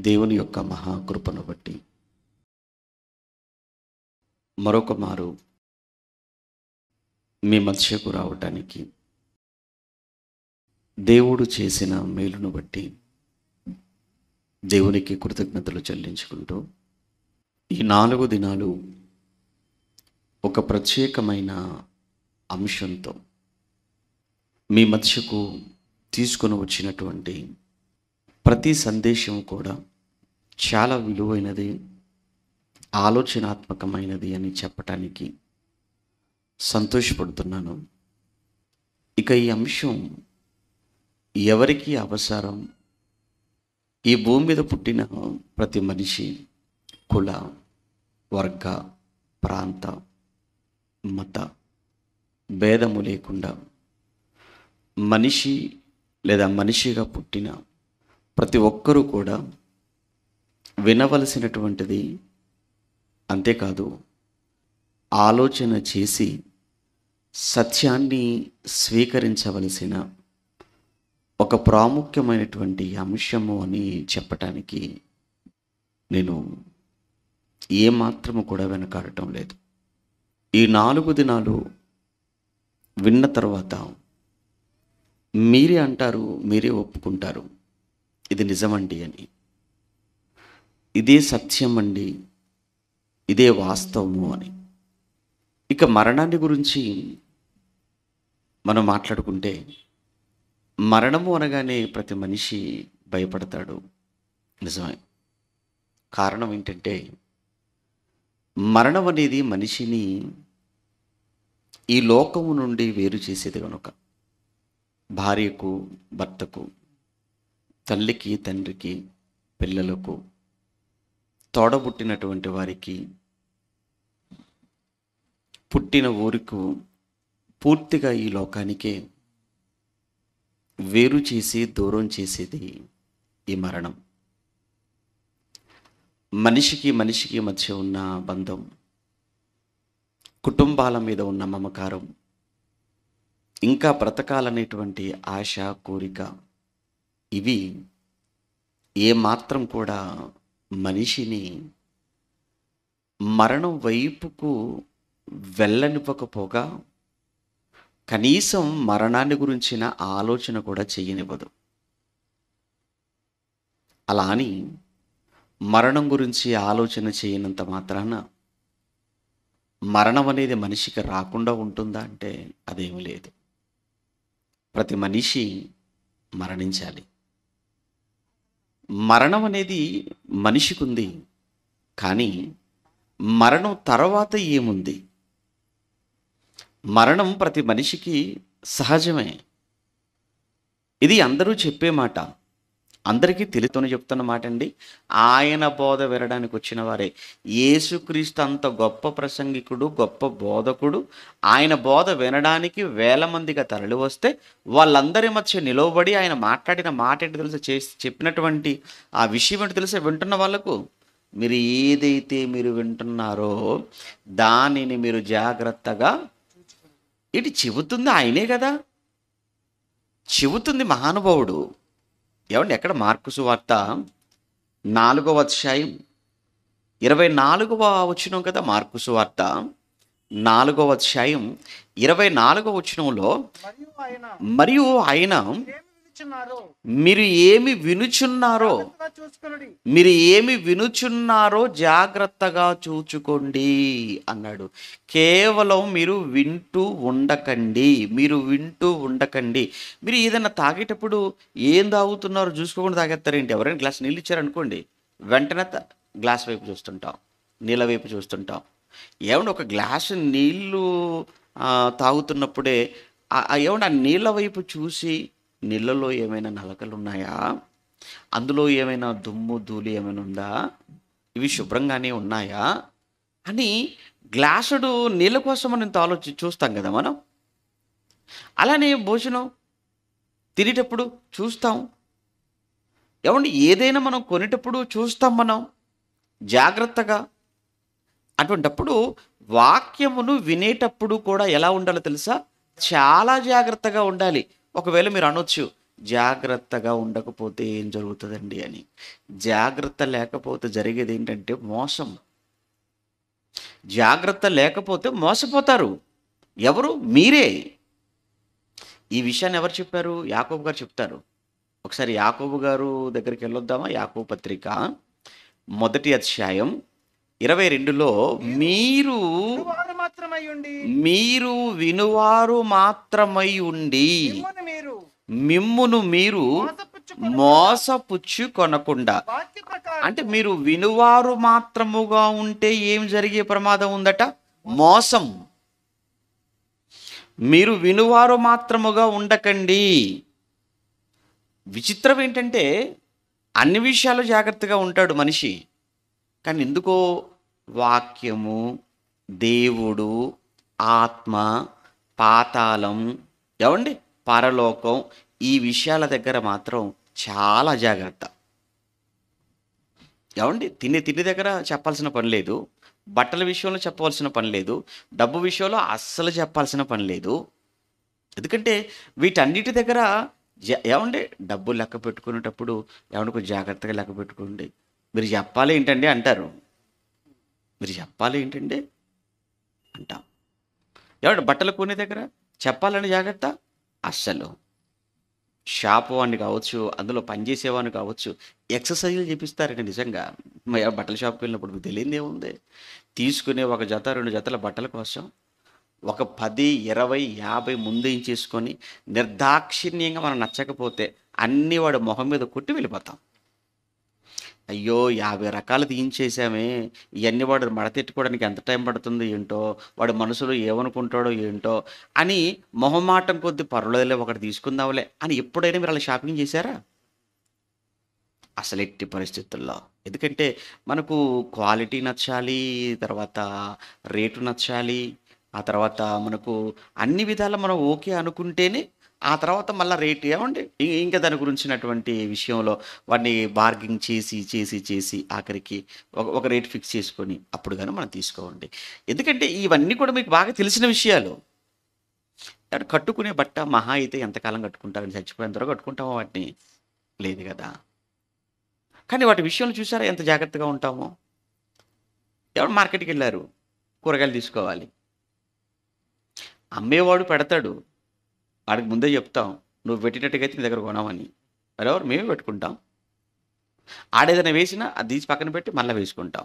దేవుని యొక్క మహాకృపను బట్టి మరొక మారు మీ మధ్యకు రావటానికి దేవుడు చేసిన మేలును బట్టి దేవునికి కృతజ్ఞతలు చెల్లించుకుంటూ ఈ 4 దినాలు ఒక ప్రత్యేకమైన అంశంతో మీ మధ్యకు తీసుకొని వచ్చినటువంటి ప్రతి సందేశం కూడా చాలా విలువైనది, ఆలోచనాత్మకమైనది అని చెప్పటానికి సంతోషపడుతున్నాను. ఇక ఈ అంశం ఎవరికి అవసరం? ఈ భూమి మీద పుట్టిన ప్రతి మనిషి కుల, వర్గ, ప్రాంత, మత భేదము లేకుండా మనిషి లేదా మనిషిగా పుట్టిన ప్రతి ఒక్కరూ కూడా వినవలసినటువంటిది, అంతేకాదు ఆలోచన చేసి సత్యాన్ని స్వీకరించవలసిన ఒక ప్రాముఖ్యమైనటువంటి అంశము అని చెప్పటానికి నేను ఏమాత్రము కూడా వెనకాడటం లేదు. ఈ 4 దినాలు విన్న తర్వాత మీరే అంటారు, మీరే ఒప్పుకుంటారు, ఇది నిజమండి అని, ఇదే సత్యం అండి, ఇదే వాస్తవము అని. ఇక మరణాన్ని గురించి మనం మాట్లాడుకుంటే, మరణము అనగానే ప్రతి మనిషి భయపడతాడు. నిజమే. కారణం ఏంటంటే, మరణం అనేది మనిషిని ఈ లోకము నుండి వేరు చేసేది కనుక. భార్యకు, భర్తకు, తల్లికి, తండ్రికి, పిల్లలకు, తోడబుట్టినటువంటి వారికి, పుట్టిన ఊరికి, పూర్తిగా ఈ లోకానికే వేరు చేసి దూరం చేసేది ఈ మరణం. మనిషికి మనిషికి మధ్య ఉన్న బంధం, కుటుంబాల మీద ఉన్న మమకారం, ఇంకా బ్రతకాలనేటువంటి ఆశ, కోరిక, ఇవి ఏమాత్రం కూడా మనిషిని మరణం వైపుకు వెళ్ళనివ్వకపోగా కనీసం మరణాన్ని గురించిన ఆలోచన కూడా చేయనివ్వదు. అలా అని మరణం గురించి ఆలోచన చేయనంత మాత్రాన మరణం అనేది మనిషికి రాకుండా ఉంటుందా అంటే అదేమీ లేదు. ప్రతి మనిషి మరణించాలి. మరణం అనేది మనిషికి ఉంది, కానీ మరణం తర్వాత ఏముంది? మరణం ప్రతి మనిషికి సహజమే. ఇది అందరూ చెప్పే మాట, అందరికీ తెలితోనే చెప్తున్న మాట అండి. ఆయన బోధ వినడానికి వచ్చిన వారే. యేసుక్రీస్తు అంత గొప్ప ప్రసంగికుడు, గొప్ప బోధకుడు, ఆయన బోధ వినడానికి వేల మందిగా తరలి వస్తే వాళ్ళందరి మధ్య నిలవబడి ఆయన మాట్లాడిన మాట ఏంటి తెలుసా, చెప్పినటువంటి ఆ విషయం ఏంటి తెలుసా, వింటున్న వాళ్ళకు, మీరు ఏదైతే మీరు వింటున్నారో దానిని మీరు జాగ్రత్తగా, ఇటు చెబుతుంది ఆయనే కదా, చెబుతుంది మహానుభావుడు. ఏమండి, ఎక్కడ? మార్కు సువార్త 4వ అధ్యాయం 24వ వచనం కదా. మార్కు సువార్త 4వ అధ్యాయం 24వ వచనంలో, మరియు ఆయన మీరు ఏమి వినుచున్నారో జాగ్రత్తగా చూచుకోండి అన్నాడు. కేవలం మీరు వింటూ ఉండకండి. మీరు ఏదైనా తాగేటప్పుడు ఏం తాగుతున్నారో చూసుకోకుండా తాగేస్తారేంటి? ఎవరైనా గ్లాస్ నీళ్ళు ఇచ్చారనుకోండి, వెంటనే గ్లాస్ వైపు చూస్తుంటాం, నీళ్ళ వైపు చూస్తుంటాం. ఏమంటే ఒక గ్లాసు నీళ్ళు తాగుతున్నప్పుడే ఏమంటే ఆ నీళ్ళ వైపు చూసి, నీళ్ళలో ఏమైనా నలకలు ఉన్నాయా, అందులో ఏమైనా దుమ్ము ధూళి ఏమైనా ఉందా, ఇవి శుభ్రంగానే ఉన్నాయా అని గ్లాసుడు నీళ్ళ కోసం మనం చూస్తాం కదా మనం. అలానే భోజనం తినేటప్పుడు చూస్తాం. ఏమండి, ఏదైనా మనం కొనేటప్పుడు చూస్తాం మనం జాగ్రత్తగా. అటువంటప్పుడు వాక్యమును వినేటప్పుడు కూడా ఎలా ఉండాలో తెలుసా? చాలా జాగ్రత్తగా ఉండాలి. ఒకవేళ మీరు అనొచ్చు, జాగ్రత్తగా ఉండకపోతే ఏం జరుగుతుందండి అని. జాగ్రత్త లేకపోతే జరిగేది ఏంటంటే మోసం. జాగ్రత్త లేకపోతే మోసపోతారు. ఎవరు? మీరే. ఈ విషయాన్ని ఎవరు చెప్పారు? యాకోబు గారు చెప్తారు. ఒకసారి యాకోబు గారు దగ్గరికి వెళ్ళొద్దామా? యాకోబు పత్రిక మొదటి అధ్యాయం 22లో మీరు మీరు వినువారు మాత్రమై ఉండి మీరు వినువారు మాత్రమై ఉండి మిమ్మును మీరు మిమ్మును మీరు మోసపుచ్చుకొనకుండా మోసపుచ్చుకొనకుండా. వాక్య ప్రకారం అంటే మీరు వినువారు మాత్రముగా ఉంటే ఏం జరిగే ప్రమాదం ఉందట? మోసం. మీరు వినువారు మాత్రముగా ఉండకండి. విచిత్రం ఏంటంటే అన్ని విషయాలు జాగ్రత్తగా ఉంటాడు మనిషి, కానీ ఎందుకో వాక్యము, దేవుడు, ఆత్మ, పాతాళం, ఏమండి, పరలోకం, ఈ విషయాల దగ్గర మాత్రం చాలా జాగ్రత్త. ఏమండి, తిండి దగ్గర చెప్పాల్సిన పని లేదు, బట్టల విషయంలో చెప్పవలసిన పని లేదు, డబ్బు విషయంలో అస్సలు చెప్పాల్సిన పని లేదు. ఎందుకంటే వీటన్నిటి దగ్గర ఏమండి, డబ్బులు లెక్క పెట్టుకునేటప్పుడు ఏమంటే కొంచెం జాగ్రత్తగా లెక్క పెట్టుకోండి. మీరు చెప్పాలి ఏంటండి అంటారు. మీరు చెప్పాలి ఏంటండి అంటాం. ఏమంటే బట్టలు కొనే దగ్గర చెప్పాలని జాగ్రత్త అస్సలు. షాపు వాడిని కావచ్చు, అందులో పనిచేసేవాడిని కావచ్చు, ఎక్సర్సైజులు చేపిస్తారండి నిజంగా. బట్టల షాప్కి వెళ్ళినప్పుడు మీకు తెలియదు ఏముంది, తీసుకునే ఒక జత 2 జతల బట్టల కోసం ఒక 10, 20, 50 ముందేయించేసుకొని నిర్దాక్షిణ్యంగా మనం నచ్చకపోతే అన్నీ వాడి మొహం మీద కొట్టి వెళ్ళిపోతాం. అయ్యో 50 రకాలు తీయించేసామే, ఇవన్నీ వాడు మడతెట్టుకోవడానికి ఎంత టైం పడుతుంది ఏంటో, వాడి మనసులో ఏమనుకుంటాడో ఏంటో అని మొహమాటం కొద్ది పర్వాలేదులే ఒకటి తీసుకుందాంలే అని ఎప్పుడైనా మీరు అలా షాపింగ్ చేశారా? అసలు ఎట్టి పరిస్థితుల్లో. ఎందుకంటే మనకు క్వాలిటీ నచ్చాలి, తర్వాత రేటు నచ్చాలి, ఆ తర్వాత మనకు అన్ని విధాలా మనం ఓకే అనుకుంటేనే ఆ తర్వాత మళ్ళీ రేటు ఏమండి ఇంకా దాని గురించినటువంటి విషయంలో వాడిని బార్గింగ్ చేసి చేసి చేసి ఆఖరికి ఒక రేట్ ఫిక్స్ చేసుకొని అప్పుడు కానీ మనం తీసుకోండి. ఎందుకంటే ఇవన్నీ కూడా మీకు బాగా తెలిసిన విషయాలు. కట్టుకునే బట్ట మహా అయితే ఎంతకాలం కట్టుకుంటారని, చచ్చిపోయేంత వరకు కట్టుకుంటామో వాటిని? లేదు కదా. కానీ వాటి విషయంలో చూసారా ఎంత జాగ్రత్తగా ఉంటామో. ఎవరు మార్కెట్కి వెళ్ళారు, కూరగాయలు తీసుకోవాలి, అమ్మేవాడు పెడతాడు, వాడికి ముందే చెప్తాం నువ్వు పెట్టినట్టుగా అయితే నీ దగ్గర కొనమని. మరెవరు? మేమే పెట్టుకుంటాం. ఆడేదైనా వేసినా అది తీసి పక్కన పెట్టి మళ్ళీ వేసుకుంటాం.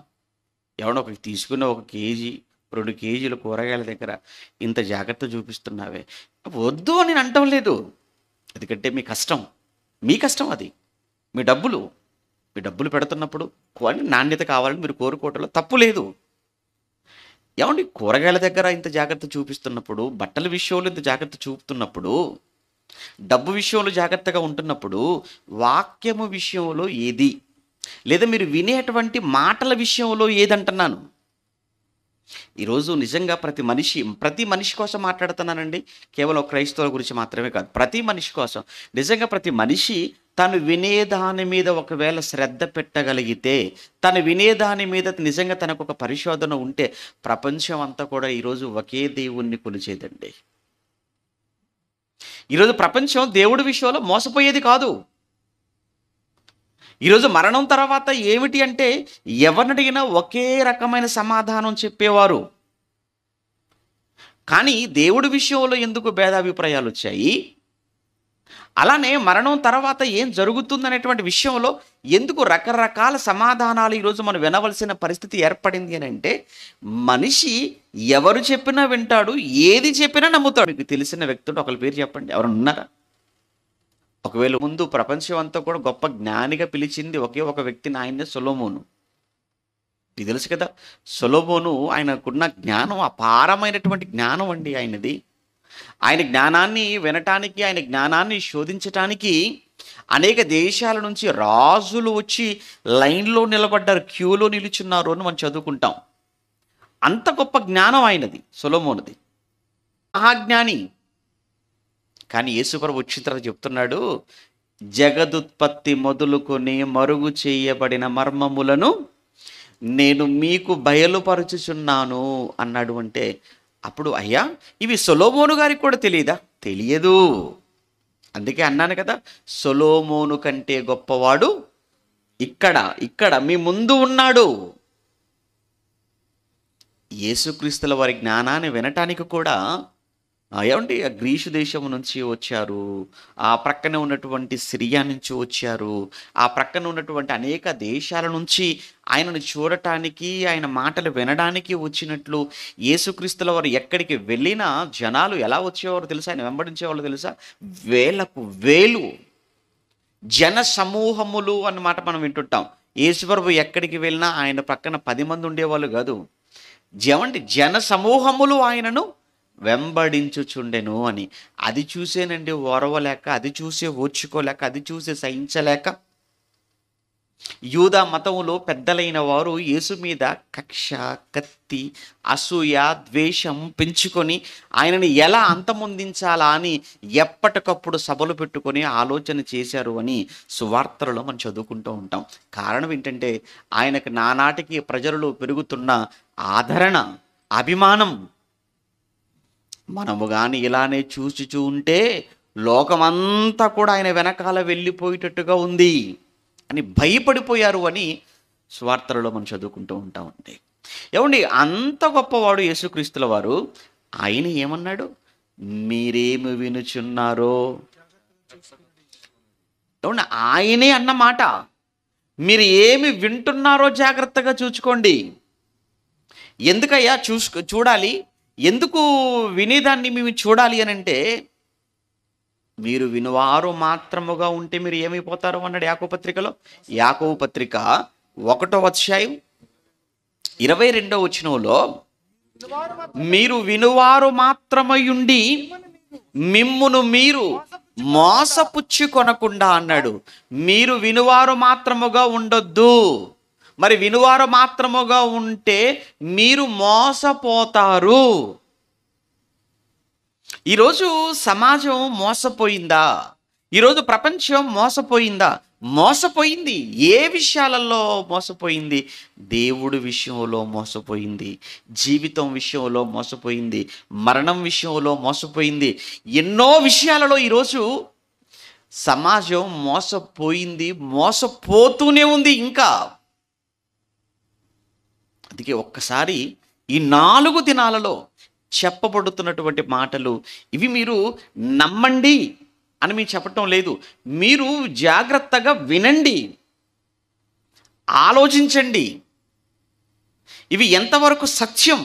ఎవడో ఒక తీసుకున్న 1 కేజీ 2 కేజీల కూరగాయల దగ్గర ఇంత జాగ్రత్త చూపిస్తున్నావే, వద్దు అని నేను అంటం లేదు. ఎందుకంటే మీ కష్టం అది, మీ డబ్బులు పెడుతున్నప్పుడు నాణ్యత కావాలని మీరు కోరుకోవటంలో తప్పు లేదు. ఏమండి, కూరగాయల దగ్గర ఇంత జాగ్రత్త చూపిస్తున్నప్పుడు, బట్టల విషయంలో ఇంత జాగ్రత్త చూపుతున్నప్పుడు, డబ్బు విషయంలో జాగ్రత్తగా ఉంటున్నప్పుడు, వాక్యము విషయంలో ఏది, లేదా మీరు వినేటువంటి మాటల విషయంలో ఏదంటున్నాను? ఈరోజు నిజంగా ప్రతి మనిషి కోసం మాట్లాడుతున్నానండి. కేవలం క్రైస్తవుల గురించి మాత్రమే కాదు, ప్రతి మనిషి కోసం. నిజంగా ప్రతి మనిషి తను వినేదాని మీద ఒకవేళ శ్రద్ధ పెట్టగలిగితే, తను వినేదాని మీద నిజంగా తనకు ఒక పరిశోధన ఉంటే, ప్రపంచం అంతా కూడా ఈరోజు ఒకే దేవుణ్ణి కొలిచేదండి. ఈరోజు ప్రపంచం దేవుడి విషయంలో మోసపోయేది కాదు. ఈరోజు మరణం తర్వాత ఏమిటి అంటే ఎవరినడిగినా ఒకే రకమైన సమాధానం చెప్పేవారు. కానీ దేవుడి విషయంలో ఎందుకు భేదాభిప్రాయాలు వచ్చాయి? అలానే మరణం తర్వాత ఏం జరుగుతుందనేటువంటి విషయంలో ఎందుకు రకరకాల సమాధానాలు ఈరోజు మనం వినవలసిన పరిస్థితి ఏర్పడింది అని అంటే, మనిషి ఎవరు చెప్పినా వింటాడు, ఏది చెప్పినా నమ్ముతాడు. మీకు తెలిసిన వ్యక్తుడు ఒకరి పేరు చెప్పండి, ఎవరైనా ఉన్నారా? ఒకవేళ ముందు ప్రపంచం అంతా కూడా గొప్ప జ్ఞానిగా పిలిచింది ఒకే ఒక వ్యక్తిని, ఆయనే సొలొమోను. మీకు తెలుసు కదా, సొలొమోను ఆయనకున్న జ్ఞానం అపారమైనటువంటి జ్ఞానం అండి ఆయనది. ఆయన జ్ఞానాన్ని వినటానికి, ఆయన జ్ఞానాన్ని శోధించటానికి అనేక దేశాల నుంచి రాజులు వచ్చి లైన్లో నిలబడ్డారు, క్యూలో నిలుచున్నారు అని మనం చదువుకుంటాం. అంత గొప్ప జ్ఞానం ఆయనది, సొలొమోనుది, మహాజ్ఞాని. కానీ యేసుప్రభు వచ్చిన తర్వాత చెప్తున్నాడు, జగదుత్పత్తి మొదలుకొని మరుగు చేయబడిన మర్మములను నేను మీకు బయలుపరుచుచున్నాను అన్నాడు. అంటే అప్పుడు అయ్యా ఇవి సొలొమోను గారికి కూడా తెలియదా? తెలియదు. అందుకే అన్నాను కదా, సొలొమోను కంటే గొప్పవాడు ఇక్కడ ఇక్కడ మీ ముందు ఉన్నాడు. యేసుక్రీస్తుల వారి జ్ఞానాన్ని వినటానికి కూడా ఏమండి ఆ గ్రీసు దేశం నుంచి వచ్చారు, ఆ ప్రక్కన ఉన్నటువంటి సిరియా నుంచి వచ్చారు, ఆ ప్రక్కన ఉన్నటువంటి అనేక దేశాల నుంచి ఆయనను చూడటానికి, ఆయన మాటలు వినడానికి వచ్చినట్లు యేసుక్రీస్తుల వారు ఎక్కడికి వెళ్ళినా జనాలు ఎలా వచ్చేవారు తెలుసా, ఆయన వెంబడించేవాళ్ళు తెలుసా, వేలకు వేలు జన సమూహములు అన్నమాట మనం వింటుంటాం. యేసుప్రభు ఎక్కడికి వెళ్ళినా ఆయన పక్కన 10 మంది ఉండేవాళ్ళు కాదు, జన సమూహములు ఆయనను వెంబడించుచుండెను అని. అది చూసేనండి ఓర్వలేక, అది చూసే ఓర్చుకోలేక, అది చూసే సహించలేక యూదా మతములో పెద్దలైన వారు యేసు మీద కక్ష, కత్తి, అసూయ, ద్వేషం పెంచుకొని ఆయనని ఎలా అంతమొందించాలా అని ఎప్పటికప్పుడు సభలు పెట్టుకొని ఆలోచన చేశారు అని సువార్తలలో మనం చదువుకుంటూ ఉంటాం. కారణం ఏంటంటే ఆయనకు నానాటికి ప్రజలలో పెరుగుతున్న ఆదరణ, అభిమానం. మనము కానీ ఇలానే చూసి ఉంటే లోకమంతా కూడా ఆయన వెనకాల వెళ్ళిపోయేటట్టుగా ఉంది అని భయపడిపోయారు అని స్వార్థలలో మనం చదువుకుంటూ ఉంటామండి. ఏమండి, అంత గొప్పవాడు యేసుక్రీస్తుల వారు, ఆయన ఏమన్నాడు, మీరేమి వినుచున్నారో. ఏమండి, ఆయనే అన్నమాట, మీరు ఏమి వింటున్నారో జాగ్రత్తగా చూసుకోండి. ఎందుకయ్యా చూడాలి, ఎందుకు వినేదాన్ని మేము చూడాలి అని అంటే, మీరు వినువారు మాత్రముగా ఉంటే మీరు ఏమైపోతారు అన్నాడు యాకోబు పత్రికలో. యాకోబు పత్రిక 1వ అధ్యాయం 22వ వచనంలో, మీరు వినువారు మాత్రమయుండి మిమ్మును మీరు మోసపుచ్చుకొనకుండా అన్నాడు. మీరు వినువారు మాత్రముగా ఉండొద్దు. మరి వినువారు మాత్రముగా ఉంటే మీరు మోసపోతారు. ఈరోజు సమాజం మోసపోయిందా? ఈరోజు ప్రపంచం మోసపోయిందా? మోసపోయింది. ఏ విషయాలలో మోసపోయింది? దేవుడి విషయంలో మోసపోయింది, జీవితం విషయంలో మోసపోయింది, మరణం విషయంలో మోసపోయింది. ఎన్నో విషయాలలో ఈరోజు సమాజం మోసపోయింది, మోసపోతూనే ఉంది ఇంకా. అందుకే ఒక్కసారి ఈ 4 దినాలలో చెప్పబడుతున్నటువంటి మాటలు ఇవి మీరు నమ్మండి అని మేము చెప్పటం లేదు. మీరు జాగ్రత్తగా వినండి, ఆలోచించండి, ఇవి ఎంతవరకు సత్యం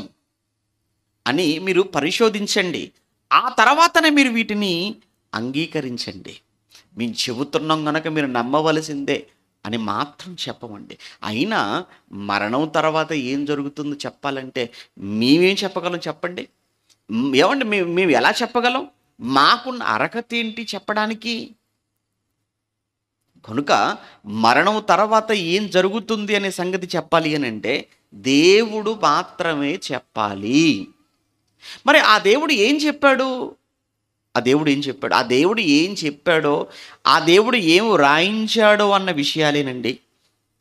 అని మీరు పరిశోధించండి. ఆ తర్వాతనే మీరు వీటిని అంగీకరించండి. మేము చెబుతున్నాం కనుక మీరు నమ్మవలసిందే అని మాత్రం చెప్పమండి. అయినా మరణం తర్వాత ఏం జరుగుతుందో చెప్పాలంటే మేమేం చెప్పగలం చెప్పండి? ఏమండి, మేము ఎలా చెప్పగలం? మాకున్న అర్హత ఏంటి చెప్పడానికి? కనుక మరణం తర్వాత ఏం జరుగుతుంది అనే సంగతి చెప్పాలి అని అంటే దేవుడు మాత్రమే చెప్పాలి. మరి ఆ దేవుడు ఏం చెప్పాడు? ఆ దేవుడు ఏం చెప్పాడో, ఆ దేవుడు ఏం రాయించాడో అన్న విషయాలేనండి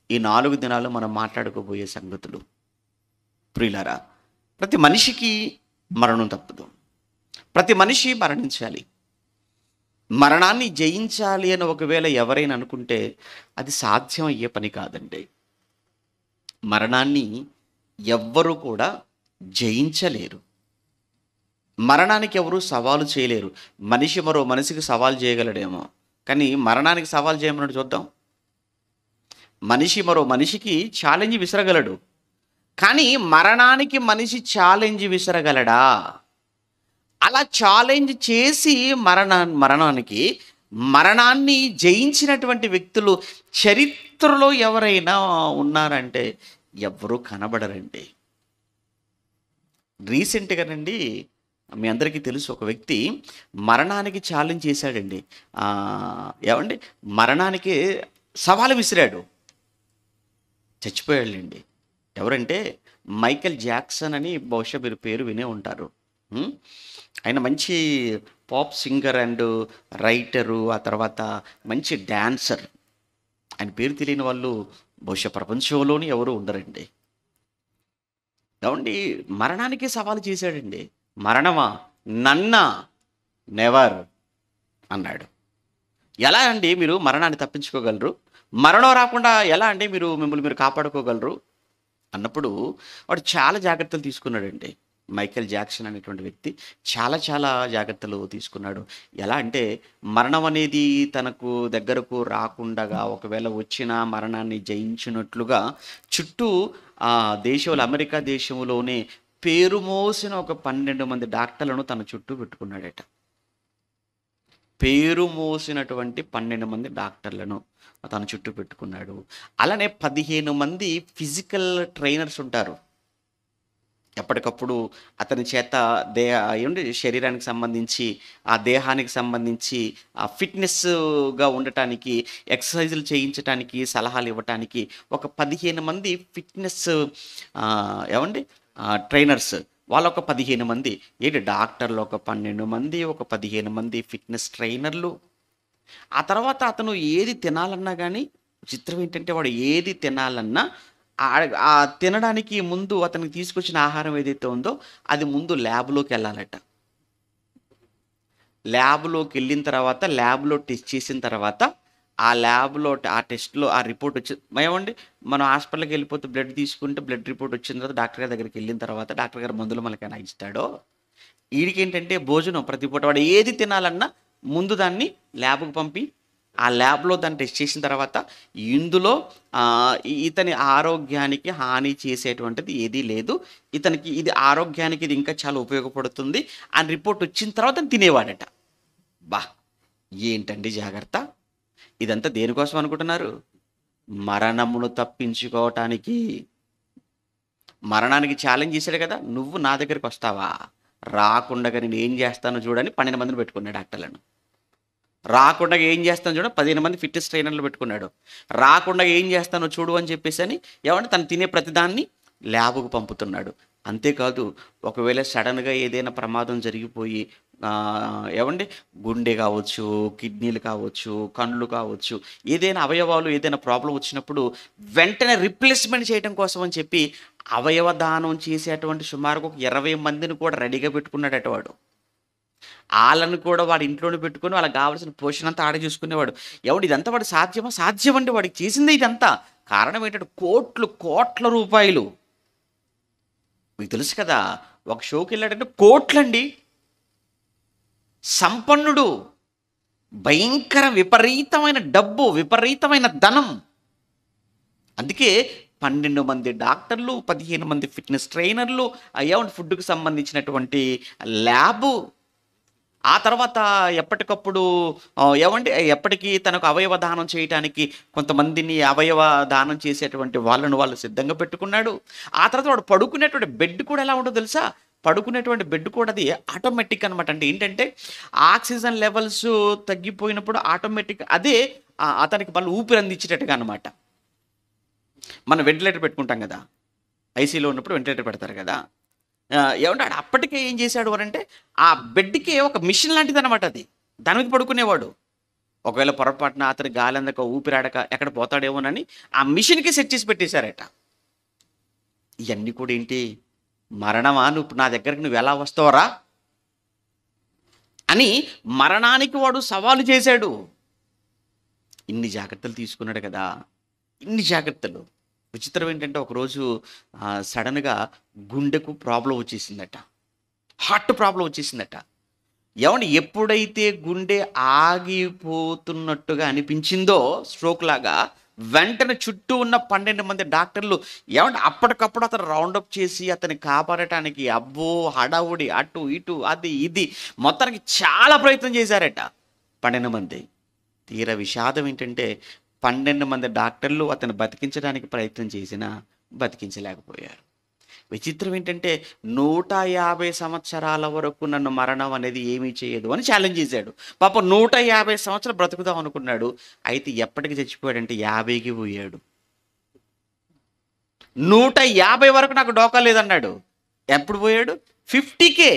ఈ 4 దినాలు మనం మాట్లాడుకోబోయే సంగతులు. ప్రియులారా, ప్రతి మనిషికి మరణం తప్పదు. ప్రతి మనిషి మరణించాలి. మరణాన్ని జయించాలి అని ఒకవేళ ఎవరైనా అనుకుంటే అది సాధ్యం అయ్యే పని కాదండి. మరణాన్ని ఎవ్వరూ కూడా జయించలేరు. మరణానికి ఎవరు సవాలు చేయలేరు. మనిషి మరో మనిషికి సవాల్ చేయగలడేమో, కానీ మరణానికి సవాల్ చేయమన్నాడు చూద్దాం. మనిషి మరో మనిషికి ఛాలెంజ్ విసరగలడు, కానీ మరణానికి మనిషి ఛాలెంజ్ విసరగలడా? అలా ఛాలెంజ్ చేసి మరణాన్ని జయించినటువంటి వ్యక్తులు చరిత్రలో ఎవరైనా ఉన్నారంటే ఎవరూ కనబడరండి. రీసెంట్గానండి మీ అందరికీ తెలుసు, ఒక వ్యక్తి మరణానికి ఛాలెంజ్ చేశాడండి. ఏమండి, మరణానికి సవాలు విసిరాడు, చచ్చిపోయాడండి. ఎవరంటే మైకేల్ జాక్సన్ అని బహుశా మీరు పేరు వినే ఉంటారు. ఆయన మంచి పాప్ సింగర్ అండ్ రైటరు, ఆ తర్వాత మంచి డాన్సర్. ఆయన పేరు తెలియని వాళ్ళు బహుశా ప్రపంచంలోనే ఎవరు ఉండరండి. ఏమండి, మరణానికి సవాలు చేశాడండి. మరణమా, నన్నా, నెవర్ అన్నాడు. ఎలా అండి మీరు మరణాన్ని తప్పించుకోగలరు? మరణం రాకుండా ఎలా అండి మిమ్మల్ని మీరు కాపాడుకోగలరు? అన్నప్పుడు వాడు చాలా జాగ్రత్తలు తీసుకున్నాడండి. మైకేల్ జాక్సన్ అనేటువంటి వ్యక్తి చాలా చాలా జాగ్రత్తలు తీసుకున్నాడు. ఎలా అంటే మరణం అనేది తనకు దగ్గరకు రాకుండగా ఒకవేళ వచ్చినా మరణాన్ని జయించినట్లుగా చుట్టూ దేశంలో అమెరికా దేశంలోనే పేరు మోసిన ఒక 12 మంది డాక్టర్లను తన చుట్టూ పెట్టుకున్నాడట. పేరు మోసినటువంటి 12 మంది డాక్టర్లను తన చుట్టూ పెట్టుకున్నాడు. అలానే 15 మంది ఫిజికల్ ట్రైనర్స్ ఉంటారు. ఎప్పటికప్పుడు అతని చేత ఏమంటే శరీరానికి సంబంధించి, ఆ దేహానికి సంబంధించి ఫిట్‌నెస్‌గా ఉండటానికి, ఎక్సర్‌సైజులు చేయించటానికి, సలహాలు ఇవ్వటానికి ఒక 15 మంది ఫిట్‌నెస్ ఏవండి ట్రైనర్స్. వాళ్ళొక 15 మంది. ఏంటి డాక్టర్లు ఒక 12 మంది, ఒక 15 మంది ఫిట్‌నెస్ ట్రైనర్లు. ఆ తర్వాత అతను ఏది తినాలన్నా గానీ, చిత్రం ఏంటంటే వాడు ఏది తినాలన్నా తినడానికి ముందు అతనికి తీసుకొచ్చిన ఆహారం ఏదైతే ఉందో అది ముందు ల్యాబ్‌లోకెళ్ళాలట. ల్యాబ్‌లోకెళ్ళిన తర్వాత ల్యాబ్‌లో టెస్ట్ చేసిన తర్వాత ఆ ల్యాబ్‌లో ఆ టెస్ట్‌లో ఆ రిపోర్ట్ ఏమండి మనం హాస్పిటల్‌కి వెళ్ళిపోతే బ్లడ్ తీసుకుంటే బ్లడ్ రిపోర్ట్ వచ్చిన తర్వాత డాక్టర్ గారి దగ్గరికెళ్ళిన తర్వాత డాక్టర్ గారు మందులు మనకేమైనా ఇస్తాడో, ఈడికేంటంటే భోజనం ప్రతి పూట వాడు ఏది తినాలన్నా ముందు దాన్ని ల్యాబ్‌కి పంపి ఆ ల్యాబ్‌లో దాన్ని టెస్ట్ చేసిన తర్వాత ఇందులో ఇతని ఆరోగ్యానికి హాని చేసేటువంటిది ఏదీ లేదు. ఇతనికి ఇది ఆరోగ్యానికి ఇది ఇంకా చాలా ఉపయోగపడుతుంది అని రిపోర్ట్ వచ్చిన తర్వాత తినేవాడట. అబ్బా! ఏంటండి జాగ్రత్త? ఇదంతా దేనికోసం అనుకుంటున్నారు? మరణమును తప్పించుకోవటానికి. మరణానికి ఛాలెంజ్ చేశాడు కదా! నువ్వు నా దగ్గరికొస్తావా? రాకుండగా నేనేం చేస్తానో చూడని 12 మందిని పెట్టుకున్నాడు డాక్టర్లను. రాకుండా ఏం చేస్తానో చూడు 15 మంది ఫిట్‌నెస్ ట్రైనర్‌లు పెట్టుకున్నాడు. రాకుండా ఏం చేస్తానో చూడు అని చెప్పేసని ఏమంటే తను తినే ప్రతిదాన్ని ల్యాబ్‌కు పంపుతున్నాడు. అంతేకాదు ఒకవేళ సడెన్‌గా ఏదైనా ప్రమాదం జరిగిపోయి ఏవండి గుండె కావచ్చు, కిడ్నీలు కావచ్చు, కళ్ళు కావచ్చు, ఏదైనా అవయవాలు ఏదైనా ప్రాబ్లమ్ వచ్చినప్పుడు వెంటనే రిప్లేస్‌మెంట్ చేయడం కోసం అని చెప్పి అవయవ దానం చేసేటువంటి సుమారుగా ఒక 20 మందిని కూడా రెడీగా పెట్టుకున్నాడట వాడు. ఆళ్ళని కూడా వాడి ఇంట్లోనే పెట్టుకొని వాళ్ళకి కావాల్సిన పోషణ అంతా ఆడే చూసుకునేవాడు. ఏవండీ ఇదంతా వాడు సాధ్యమా? సాధ్యమండి వాడికి చేసిందే ఇదంతా. కారణం ఏంటంటే కోట్లు, కోట్ల రూపాయలు. మీకు తెలుసు కదా! ఒక షోకెళ్ళాడంటే కోట్లండి. సంపన్నుడు. భయంకర విపరీతమైన డబ్బు, విపరీతమైన ధనం. అందుకే 12 మంది డాక్టర్లు, 15 మంది ఫిట్‌నెస్ ట్రైనర్లు, ఏమంటే ఫుడ్‌కి సంబంధించినటువంటి ల్యాబు. ఆ తర్వాత ఎప్పటికప్పుడు ఎప్పటికీ తనకు అవయవ దానం చేయటానికి కొంతమందిని అవయవ దానం చేసేటువంటి వాళ్ళు సిద్ధంగా పెట్టుకున్నాడు. ఆ తర్వాత వాడు పడుకునేటువంటి బెడ్ కూడా ఎలా ఉంటుందో తెలుసా? పడుకునేటువంటి బెడ్ కూడా అది ఆటోమేటిక్ అనమాట. అంటే ఏంటంటే ఆక్సిజన్ లెవెల్స్ తగ్గిపోయినప్పుడు ఆటోమేటిక్ అదే అతనికి మళ్ళీ ఊపిరి అందించేటట్టుగా అనమాట. మనం వెంటిలేటర్ పెట్టుకుంటాం కదా! ఐసీయూలో ఉన్నప్పుడు వెంటిలేటర్ పెడతారు కదా! ఏమంటే ఆడు అప్పటికే ఏం చేశాడు అనంటే ఆ బెడ్‌కి ఒక మిషన్ లాంటిదనమాట అది. దాని మీద పడుకునేవాడు. ఒకవేళ పొరపాటున అతనికి గాలి అందక ఊపిరాడక ఎక్కడ పోతాడేమోనని ఆ మిషన్‌కి సెట్ చేసి పెట్టేశారట. ఇయన్నీ కూడా ఏంటి? మరణమా నువ్వు నా దగ్గరికి నువ్వెలా వస్తావురా? అని మరణానికి వాడు సవాలు చేశాడు. ఇన్ని జాగ్రత్తలు తీసుకున్నాడు కదా! ఇన్ని జాగ్రత్తలు. విచిత్రం ఏంటంటే ఒకరోజు సడెన్‌గా గుండెకు ప్రాబ్లమ్ వచ్చేసిందట. హార్ట్ ప్రాబ్లమ్ వచ్చేసిందట. ఏవండీ ఎప్పుడైతే గుండె ఆగిపోతున్నట్టుగా అనిపించిందో స్ట్రోక్ లాగా వెంటనే చుట్టూ ఉన్న 12 మంది డాక్టర్లు ఏవండీ అప్పటికప్పుడు అతను రౌండప్ చేసి అతన్ని కాపాడటానికి అబ్బో! హడావుడి అటు ఇటు అది ఇది మొత్తానికి చాలా ప్రయత్నం చేశారట 12 మంది. తీరా విషాదం ఏంటంటే 12 మంది డాక్టర్లు అతన్ని బతికించడానికి ప్రయత్నం చేసినా బతికించలేకపోయారు. విచిత్రం ఏంటంటే 150 సంవత్సరాల వరకు నన్ను మరణం అనేది ఏమీ చేయదు అని ఛాలెంజ్ చేశాడు. పాపం 150 సంవత్సరాలు బ్రతుకుదాం అనుకున్నాడు. అయితే ఎప్పటికి చచ్చిపోయాడంటే 50కి పోయాడు. 150 వరకు నాకు డోకా లేదన్నాడు. ఎప్పుడు పోయాడు? 50కే.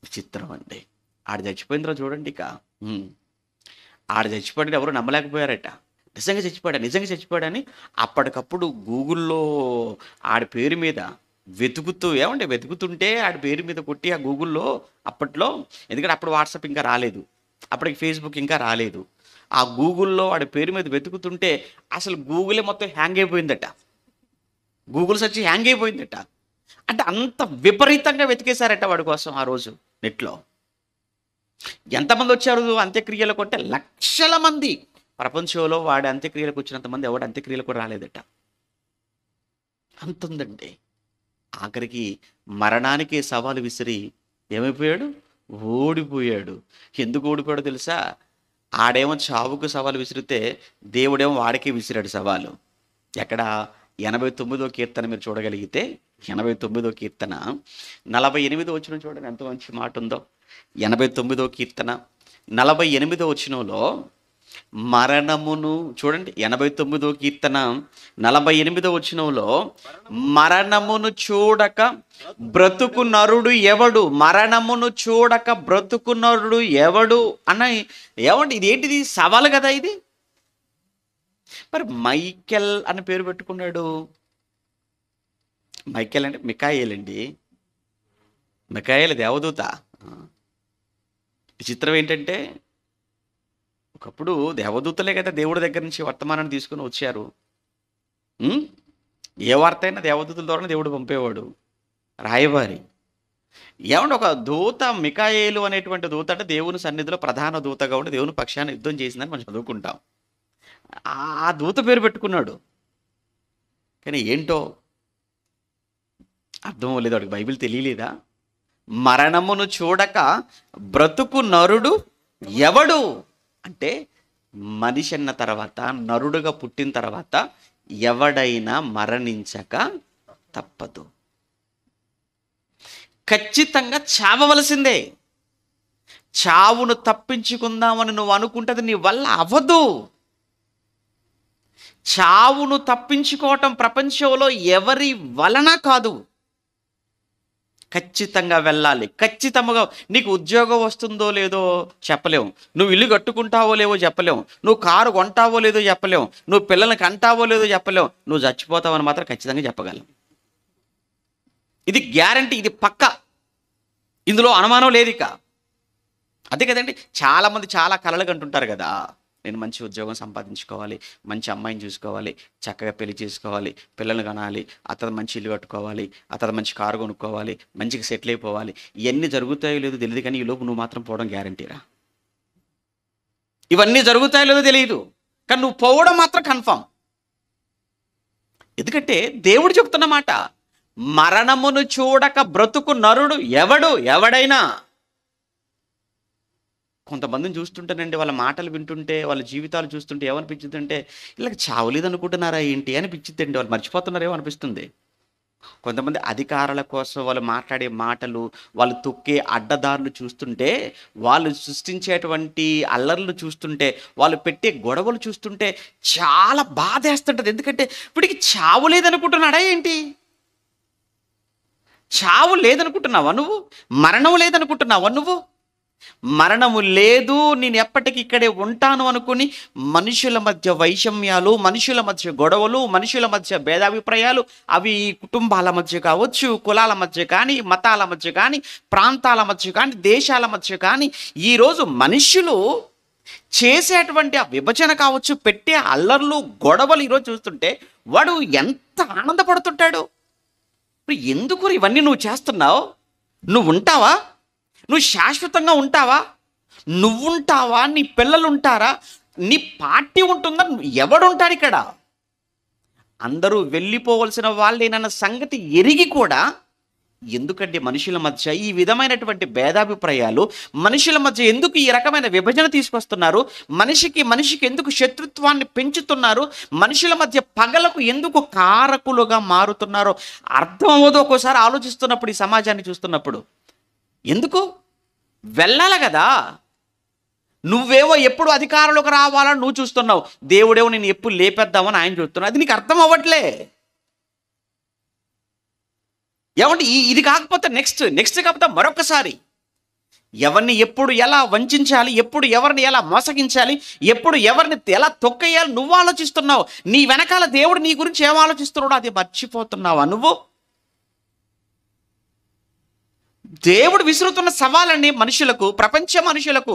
విచిత్రం అండి. ఆడు చచ్చిపోయిన తర్వాత చూడండి ఇక. ఆడు చచ్చిపోయాడని ఎవరు నమ్మలేకపోయారట. నిజంగా చచ్చిపోయాడని అప్పటికప్పుడు గూగుల్‌లో ఆడి పేరు మీద వెతుకుతుంటే ఆడి పేరు మీద కొట్టి ఆ గూగుల్‌లో అప్పట్లో ఎందుకంటే అప్పుడు వాట్సాప్ ఇంకా రాలేదు. అప్పటికి ఫేస్బుక్ ఇంకా రాలేదు. ఆ గూగుల్‌లో వాడి పేరు మీద వెతుకుతుంటే అసలు గూగులే మొత్తం హ్యాంగ్ అయిపోయిందట. గూగుల్ సెర్చ్ హ్యాంగ్ అయిపోయిందట. అంటే అంత విపరీతంగా వెతికేసారట వాడి కోసం ఆ రోజు నెట్‌లో. ఎంతమంది వచ్చారు అంత్యక్రియలకు అంటే లక్షల మంది. ప్రపంచంలో వాడి అంత్యక్రియలకు వచ్చినంత మంది ఎవడు అంత్యక్రియలకు కూడా రాలేదట. అంతుందండి. ఆఖరికి మరణానికే సవాలు విసిరి ఏమైపోయాడు? ఓడిపోయాడు. ఎందుకు ఓడిపోయాడో తెలుసా? ఆడేమో చావుకు సవాలు విసిరితే దేవుడేమో వాడికే విసిరాడు సవాలు. ఎక్కడ? 89వ కీర్తన మీరు చూడగలిగితే 89వ కీర్తన 48వ వచనం చూడండి, ఎంత మంచి మాట ఉందో. 89వ కీర్తన 48వ వచనంలో మరణమును చూడండి. 89వ కీర్తన 48వ వచనంలో మరణమును చూడక బ్రతుకు నరుడు ఎవడు, మరణమును చూడక బ్రతుకు నరుడు ఎవడు అన్న. ఏమండి ఇదేంటిది? సవాలు కదా ఇది. మరి మైకెల్ అని పేరు పెట్టుకున్నాడు. మైకెల్ అంటే మికాయేల్ అండి. మికాయేల్ దేవదూత. విచిత్రం ఏంటంటే ఒకప్పుడు దేవదూతలే కదా దేవుడి దగ్గర నుంచి వర్తమానాన్ని తీసుకుని వచ్చారు. ఏ వార్త అయినా దేవదూతల ద్వారా దేవుడు పంపేవాడు, రాయబారి. ఏమంటే ఒక దూత మికాయేలు అనేటువంటి దూత అంటే దేవుని సన్నిధిలో ప్రధాన దూతగా ఉండి దేవుని పక్షాన్ని యుద్ధం చేసిందని మనం చదువుకుంటాం. ఆ దూత పేరు పెట్టుకున్నాడు. కానీ ఏంటో అర్థం లేదు, వాడికి బైబిల్ తెలియలేదా? మరణమును చూడక బ్రతుకు నరుడు ఎవడు అంటే మనిషి అన్న తర్వాత, నరుడుగా పుట్టిన తర్వాత ఎవడైనా మరణించక తప్పదు. ఖచ్చితంగా చావవలసిందే. చావును తప్పించుకుందామని నువ్వు అనుకుంటది నీ వల్ల అవ్వదు. చావును తప్పించుకోవటం ప్రపంచంలో ఎవరి వలన కాదు. ఖచ్చితంగా వెళ్ళాలి. ఖచ్చితంగా నీకు ఉద్యోగం వస్తుందో లేదో చెప్పలేము, నువ్వు ఇల్లు కట్టుకుంటావో లేవో చెప్పలేము, నువ్వు కారు కొంటావో లేదో చెప్పలేము, నువ్వు పిల్లల్ని కంటావో లేదో చెప్పలేము, నువ్వు చచ్చిపోతావని మాత్రం ఖచ్చితంగా చెప్పగలం. ఇది గ్యారంటీ, ఇది పక్కా, ఇందులో అనుమానం లేదు. ఇక అదే కదండి, చాలామంది చాలా కలలు కంటుంటారు కదా, నేను మంచి ఉద్యోగం సంపాదించుకోవాలి, మంచి అమ్మాయిని చూసుకోవాలి, చక్కగా పెళ్లి చేసుకోవాలి, పిల్లలు కనాలి, అతను మంచి ఇల్లు కట్టుకోవాలి, అతను మంచి కారు కొనుక్కోవాలి, మంచిగా సెటిల్ అయిపోవాలి. ఇవన్నీ జరుగుతాయో లేదో తెలియదు, కానీ ఈ లోపు నువ్వు మాత్రం పోవడం గ్యారంటీరా. ఇవన్నీ జరుగుతాయో లేదో తెలియదు, కానీ నువ్వు పోవడం మాత్రం కన్ఫామ్. ఎందుకంటే దేవుడు చెప్తున్న మాట, మరణమును చూడక బ్రతుకు నరుడు ఎవడు, ఎవడైనా. కొంతమందిని చూస్తుంటేనండి, వాళ్ళ మాటలు వింటుంటే, వాళ్ళ జీవితాలు చూస్తుంటే ఏమనిపించిందంటే ఇలా చావలేదు అనుకుంటున్నారా ఏంటి అనిపించిందండి. వాళ్ళు మర్చిపోతున్నారేమో అనిపిస్తుంది. కొంతమంది అధికారుల కోసం వాళ్ళు మాట్లాడే మాటలు, వాళ్ళు తొక్కే అడ్డదారులు చూస్తుంటే, వాళ్ళు సృష్టించేటువంటి అల్లర్లు చూస్తుంటే, వాళ్ళు పెట్టే గొడవలు చూస్తుంటే చాలా బాధేస్తుంటుంది. ఎందుకంటే వీడికి చావు లేదనుకుంటున్నాడా ఏంటి? చావు లేదనుకుంటున్నావా నువ్వు? మరణం లేదనుకుంటున్నావా నువ్వు? మరణము లేదు, నేను ఎప్పటికీ ఇక్కడే ఉంటాను అనుకుని మనుషుల మధ్య వైషమ్యాలు, మనుషుల మధ్య గొడవలు, మనుషుల మధ్య భేదాభిప్రాయాలు, అవి కుటుంబాల మధ్య కావచ్చు, కులాల మధ్య కానీ, మతాల మధ్య కానీ, ప్రాంతాల మధ్య కానీ, దేశాల మధ్య కానీ, ఈరోజు మనుషులు చేసేటువంటి ఆ విభజన కావచ్చు, పెట్టే అల్లర్లు, గొడవలు ఈరోజు చూస్తుంటే వాడు ఎంత ఆనందపడుతుంటాడు. ఎందుకు ఇవన్నీ నువ్వు చేస్తున్నావు? నువ్వు ఉంటావా? నువ్వు శాశ్వతంగా ఉంటావా? నువ్వుంటావా? నీ పిల్లలు ఉంటారా? నీ పార్టీ ఉంటుందా? ఎవడుంటాడు ఇక్కడ? అందరూ వెళ్ళిపోవలసిన వాళ్ళేనన్న సంగతి ఎరిగి కూడా ఎందుకంటే మనుషుల మధ్య ఈ విధమైనటువంటి భేదాభిప్రాయాలు, మనుషుల మధ్య ఎందుకు ఈ రకమైన విభజన తీసుకొస్తున్నారు? మనిషికి ఎందుకు శత్రుత్వాన్ని పెంచుతున్నారు? మనుషుల మధ్య పగలకు ఎందుకు కారకులుగా మారుతున్నారో అర్థం అవ్వదు ఒక్కోసారి ఆలోచిస్తున్నప్పుడు, ఈ సమాజాన్ని చూస్తున్నప్పుడు. ఎందుకు వెళ్ళాలి కదా? నువ్వేవో ఎప్పుడు అధికారంలోకి రావాలని నువ్వు చూస్తున్నావు, దేవుడేవో నేను ఎప్పుడు లేపేద్దామని ఆయన చూస్తున్నావు. అది నీకు అర్థం అవ్వట్లే. ఏమంటే ఇది కాకపోతే నెక్స్ట్ కాకపోతే మరొకసారి ఎవరిని ఎప్పుడు ఎలా వంచాలి, ఎప్పుడు ఎవరిని ఎలా మోసగించాలి, ఎప్పుడు ఎవరిని ఎలా తొక్కేయాలి నువ్వు ఆలోచిస్తున్నావు. నీ వెనకాల దేవుడు నీ గురించి ఏం ఆలోచిస్తున్నాడో అది మర్చిపోతున్నావా నువ్వు? దేవుడు విసురుతున్న సవాలండి మనుషులకు, ప్రపంచ మనుషులకు.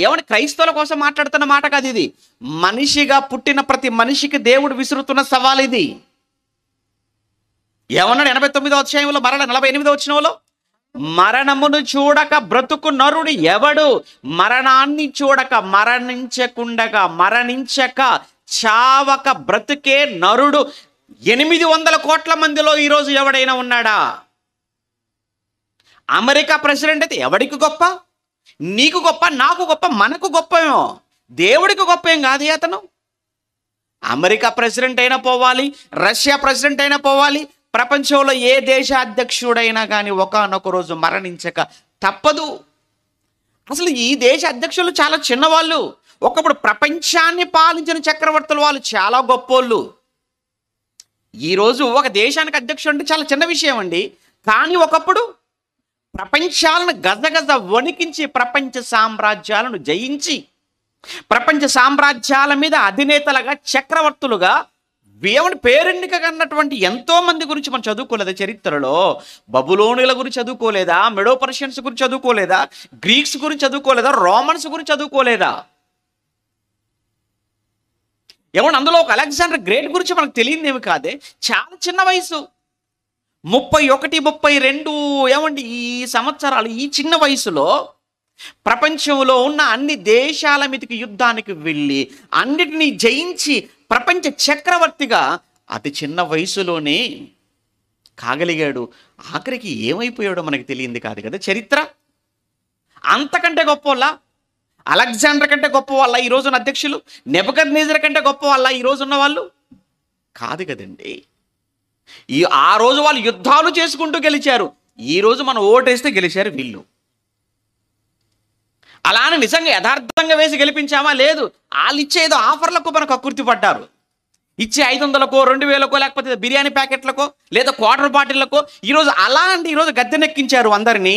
ఏమని క్రైస్తవుల కోసం మాట్లాడుతున్న మాట కాదు ఇది. మనిషిగా పుట్టిన ప్రతి మనిషికి దేవుడు విసురుతున్న సవాల్ ఇది. ఏమన్నాడు 89వ అధ్యాయంలో, మరల 48వ వచనంలో, మరణమును చూడక బ్రతుకు నరుడు ఎవడు? మరణాన్ని చూడక, మరణించక చావక బ్రతుకే నరుడు 800 కోట్ల మందిలో ఈరోజు ఎవడైనా ఉన్నాడా? అమెరికా ప్రెసిడెంట్ అయితే ఎవడికి గొప్ప? నీకు గొప్ప, నాకు గొప్ప, మనకు గొప్పమేమో, దేవుడికి గొప్ప ఏం కాదు అతను. అమెరికా ప్రెసిడెంట్ అయినా పోవాలి, రష్యా ప్రెసిడెంట్ అయినా పోవాలి, ప్రపంచంలో ఏ దేశ అధ్యక్షుడైనా కానీ ఒకానొక రోజు మరణించక తప్పదు. అసలు ఈ దేశ అధ్యక్షులు చాలా చిన్నవాళ్ళు. ఒకప్పుడు ప్రపంచాన్ని పాలించిన చక్రవర్తులు వాళ్ళు చాలా గొప్పోళ్ళు. ఈరోజు ఒక దేశానికి అధ్యక్షుడు అంటే చాలా చిన్న విషయం అండి. కానీ ఒకప్పుడు ప్రపంచాలను గజగజ వణికించి, ప్రపంచ సామ్రాజ్యాలను జయించి, ప్రపంచ సామ్రాజ్యాల మీద అధినేతలుగా, చక్రవర్తులుగా దేవుని పేరెన్నిక కన్నటువంటి ఎంతో మంది గురించి మనం చదువుకోలేదా చరిత్రలో? బబులోనుల గురించి చదువుకోలేదా? మెడో పర్షియన్స్ గురించి చదువుకోలేదా? గ్రీక్స్ గురించి చదువుకోలేదా? రోమన్స్ గురించి చదువుకోలేదా? ఏమన్నా అందులో ఒక అలెగ్జాండర్ గ్రేట్ గురించి మనకు తెలియదేమి కాదే. చాలా చిన్న వయసు, 31, 32 ఏమండి ఈ సంవత్సరాలు. ఈ చిన్న వయసులో ప్రపంచంలో ఉన్న అన్ని దేశాల మీదకి యుద్ధానికి వెళ్ళి అన్నిటినీ జయించి ప్రపంచ చక్రవర్తిగా అతి చిన్న వయసులోనే కాగలిగాడు. ఆఖరికి ఏమైపోయాడో మనకు తెలియంది కాదు కదా చరిత్ర. అంతకంటే గొప్ప వాళ్ళ, అలెగ్జాండర్ కంటే గొప్ప వాళ్ళ ఈ రోజున అధ్యక్షులు, నెబుకద్నెజర్ కంటే గొప్ప వాళ్ళ ఈ రోజు ఉన్న వాళ్ళు కాదు కదండి. ఆ రోజు వాళ్ళు యుద్ధాలు చేసుకుంటూ గెలిచారు. ఈ రోజు మనం ఓటేస్తే గెలిచారు వీళ్ళు. అలానే నిజంగా యథార్థంగా వేసి గెలిపించామా? లేదు. వాళ్ళు ఇచ్చేదో ఆఫర్లకు మనకు కక్కుర్తి పడ్డారు. ఇచ్చే 500కో, 2000కో, లేకపోతే బిర్యానీ ప్యాకెట్లకో, లేదా క్వార్టర్ బాటిళ్లకో ఈరోజు ఈరోజు గద్దెనెక్కించారు అందరినీ.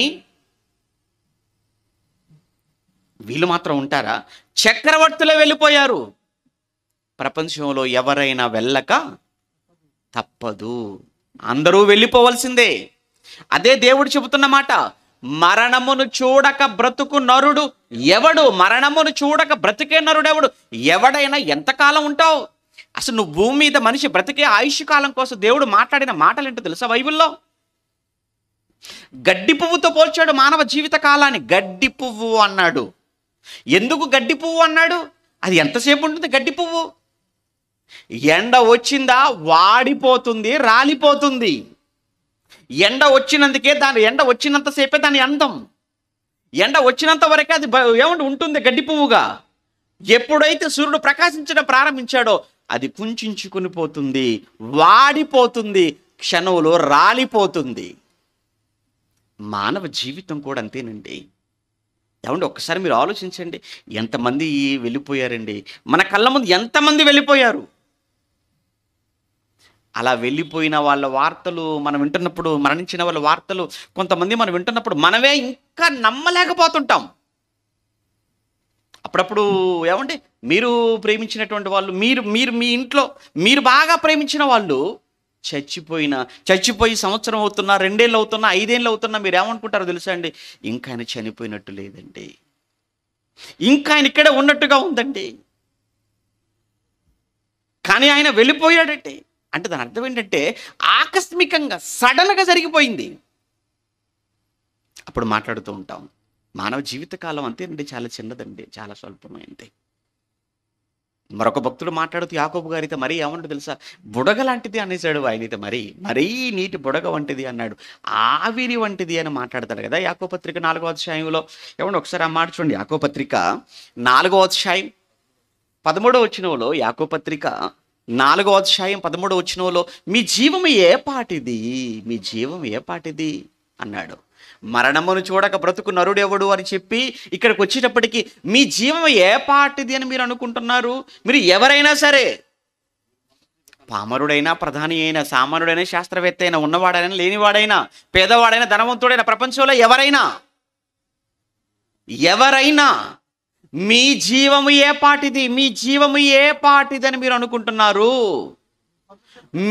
వీళ్ళు మాత్రం ఉంటారా? చక్రవర్తులే వెళ్ళిపోయారు. ప్రపంచంలో ఎవరైనా వెళ్ళక తప్పదు, అందరూ వెళ్ళిపోవలసిందే. అదే దేవుడు చెబుతున్న మాట. మరణమును చూడక బ్రతుకు నరుడు ఎవడు? మరణమును చూడక బ్రతికే నరుడు ఎవడు? ఎవడైనా ఎంతకాలం ఉంటావు? అసలు నువ్వు భూమి మీద మనిషి బ్రతికే ఆయుష్ కాలం కోసం దేవుడు మాట్లాడిన మాటలు ఏంటో తెలుసా బైబిల్లో? గడ్డి పువ్వుతో పోల్చాడు మానవ జీవిత కాలాన్ని. గడ్డి పువ్వు అన్నాడు. ఎందుకు గడ్డి పువ్వు అన్నాడు? అది ఎంతసేపు ఉంటుంది గడ్డి పువ్వు? ఎండ వచ్చిందా వాడిపోతుంది, రాలిపోతుంది. ఎండ వచ్చినందుకే ఎండ వచ్చినంతసేపే దాని అందం. ఎండ వచ్చినంత వరకే అది ఏమంటే ఉంటుంది గడ్డి పువ్వుగా. ఎప్పుడైతే సూర్యుడు ప్రకాశించడం ప్రారంభించాడో అది కుంచుకుని పోతుంది, వాడిపోతుంది, క్షణంలో రాలిపోతుంది. మానవ జీవితం కూడా అంతేనండి. ఏమంటే ఒక్కసారి మీరు ఆలోచించండి, ఎంతమంది వెళ్ళిపోయారండి. మన కళ్ళ ముందు ఎంతమంది వెళ్ళిపోయారు. అలా వెళ్ళిపోయిన వాళ్ళ వార్తలు మనం వింటున్నప్పుడు, మరణించిన వాళ్ళ వార్తలు కొంతమంది మనం వింటున్నప్పుడు మనమే ఇంకా నమ్మలేకపోతుంటాం. అప్పుడప్పుడు ఏమంటే మీరు ప్రేమించినటువంటి వాళ్ళు, మీరు మీ ఇంట్లో మీరు బాగా ప్రేమించిన వాళ్ళు చచ్చిపోయి సంవత్సరం అవుతున్నా, 2 ఏళ్ళు అవుతున్నా, 5 ఏళ్ళు అవుతున్నా మీరు ఏమనుకుంటారో తెలుసా అండి? ఇంకా ఆయన చనిపోయినట్టు లేదండి, ఇంకా ఆయన ఇక్కడే ఉన్నట్టుగా ఉందండి, కానీ ఆయన వెళ్ళిపోయాడంటే. అంటే దాని అర్థం ఏంటంటే ఆకస్మికంగా సడన్గా జరిగిపోయింది. అప్పుడు మాట్లాడుతూ ఉంటాం. మానవ జీవితకాలం అంతేనండి, చాలా చిన్నదండి, చాలా స్వల్పమైంది. మరొక భక్తుడు మాట్లాడుతూ యాకోబు గారితో మరీ ఏమన్నాడు తెలుసా? బుడగ లాంటిది అనేసాడు ఆయనైతే. మరీ నీటి బుడగ వంటిది అన్నాడు, ఆవిరి వంటిది అని మాట్లాడతాడు కదా యాకోబు పత్రిక 4వ అధ్యాయంలో. ఏమన్నా ఒకసారి ఆ మాట చూడండి. యాకోబు పత్రిక 4వ అధ్యాయం 13వ వచనంలో, యాకోబు పత్రిక 4వ అధ్యాయం 13వ వచనంలో, మీ జీవము ఏ పాటిది, మీ జీవం ఏ పాటిది అన్నాడు. మరణమును చూడక బ్రతుకు నరుడెవడు అని చెప్పి ఇక్కడికి వచ్చేటప్పటికి మీ జీవం ఏ పాటిది అని మీరు అనుకుంటున్నారు? మీరు ఎవరైనా సరే, పామరుడైనా, ప్రధాని అయినా, సామాన్యుడైనా, శాస్త్రవేత్త అయినా, ఉన్నవాడైనా, లేనివాడైనా, పేదవాడైనా, ధనవంతుడైనా, ప్రపంచంలో ఎవరైనా మీ జీవము ఏ పాటిది, మీ జీవము ఏ పాటిది అని మీరు అనుకుంటున్నారు?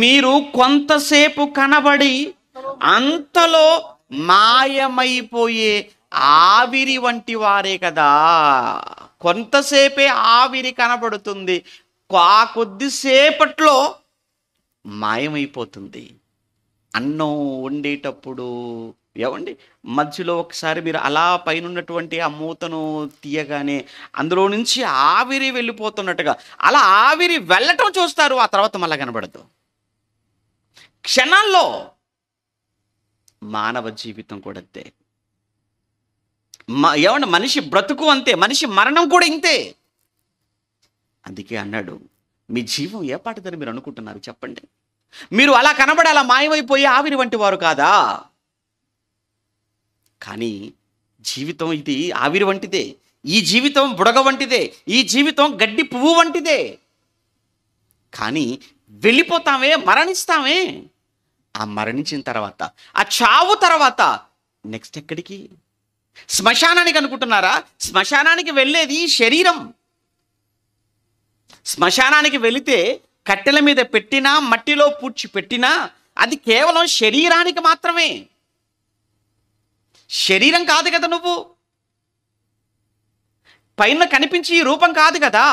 మీరు కొంతసేపు కనబడి అంతలో మాయమైపోయే ఆవిరి వంటి వారే కదా. కొంతసేపే ఆవిరి కనబడుతుంది, ఆ కొద్దిసేపట్లో మాయమైపోతుంది. అన్నం వండేటప్పుడు ఏమండి, మధ్యలో ఒకసారి మీరు అలా పైన ఉన్నటువంటి ఆ మూతను తీయగానే అందులో నుంచి ఆవిరి వెళ్ళిపోతున్నట్టుగా అలా ఆవిరి వెళ్ళటం చూస్తారు, ఆ తర్వాత మళ్ళా కనబడదు. క్షణాల్లో మానవ జీవితం కూడా అంతే. ఏమన్నా మనిషి బ్రతుకు అంతే, మనిషి మరణం కూడా ఇంతే. అందుకే అన్నాడు, మీ జీవం ఏ పాటిదని మీరు అనుకుంటున్నారు చెప్పండి? మీరు అలా కనబడి అలా మాయమైపోయి ఆవిరి వంటి వారు కాదా? కానీ జీవితం ఇది ఆవిరి వంటిదే, ఈ జీవితం బుడగ వంటిదే, ఈ జీవితం గడ్డి పువ్వు వంటిదే. కానీ వెళ్ళిపోతామే, మరణిస్తామే. ఆ మరణించిన తర్వాత, ఆ చావు తర్వాత నెక్స్ట్ ఎక్కడికి? శ్మశానానికి అనుకుంటున్నారా? శ్మశానానికి వెళ్ళేది శరీరం. శ్మశానానికి వెళితే కట్టెల మీద పెట్టినా, మట్టిలో పూడ్చి పెట్టినా అది కేవలం శరీరానికి మాత్రమే. శరీరం కాదు కదా నువ్వు, పైన కనిపించి రూపం కాదు కదా.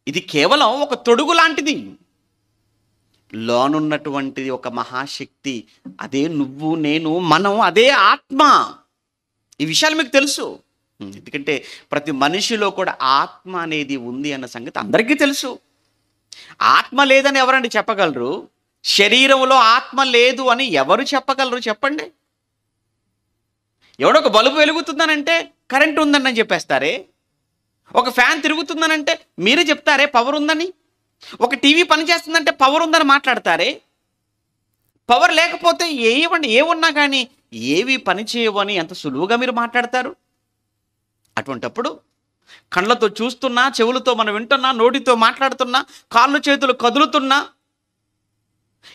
ఇది కేవలం ఒక తొడుగు లాంటిది. లోనున్నటువంటిది ఒక మహాశక్తి, అదే నువ్వు, నేను, మనం, అదే ఆత్మ. ఈ విషయాలు మీకు తెలుసు, ఎందుకంటే ప్రతి మనిషిలో కూడా ఆత్మ అనేది ఉంది అన్న సంగతి అందరికీ తెలుసు. ఆత్మ లేదని ఎవరండి చెప్పగలరు? శరీరంలో ఆత్మ లేదు అని ఎవరు చెప్పగలరు చెప్పండి? ఎవడో ఒక బల్బు వెలుగుతుందనంటే కరెంట్ ఉందని చెప్పేస్తారే. ఒక ఫ్యాన్ తిరుగుతుందనంటే మీరే చెప్తారే పవర్ ఉందని. ఒక టీవీ పనిచేస్తుందంటే పవర్ ఉందని మాట్లాడతారే. పవర్ లేకపోతే ఏమున్నా కానీ ఏవి పని చేయవని ఎంత సులువుగా మీరు మాట్లాడతారు. అటువంటప్పుడు కళ్ళతో చూస్తున్నా, చెవులతో మనం వింటున్నా, నోటితో మాట్లాడుతున్నా, కాళ్ళు చేతులు కదులుతున్నా,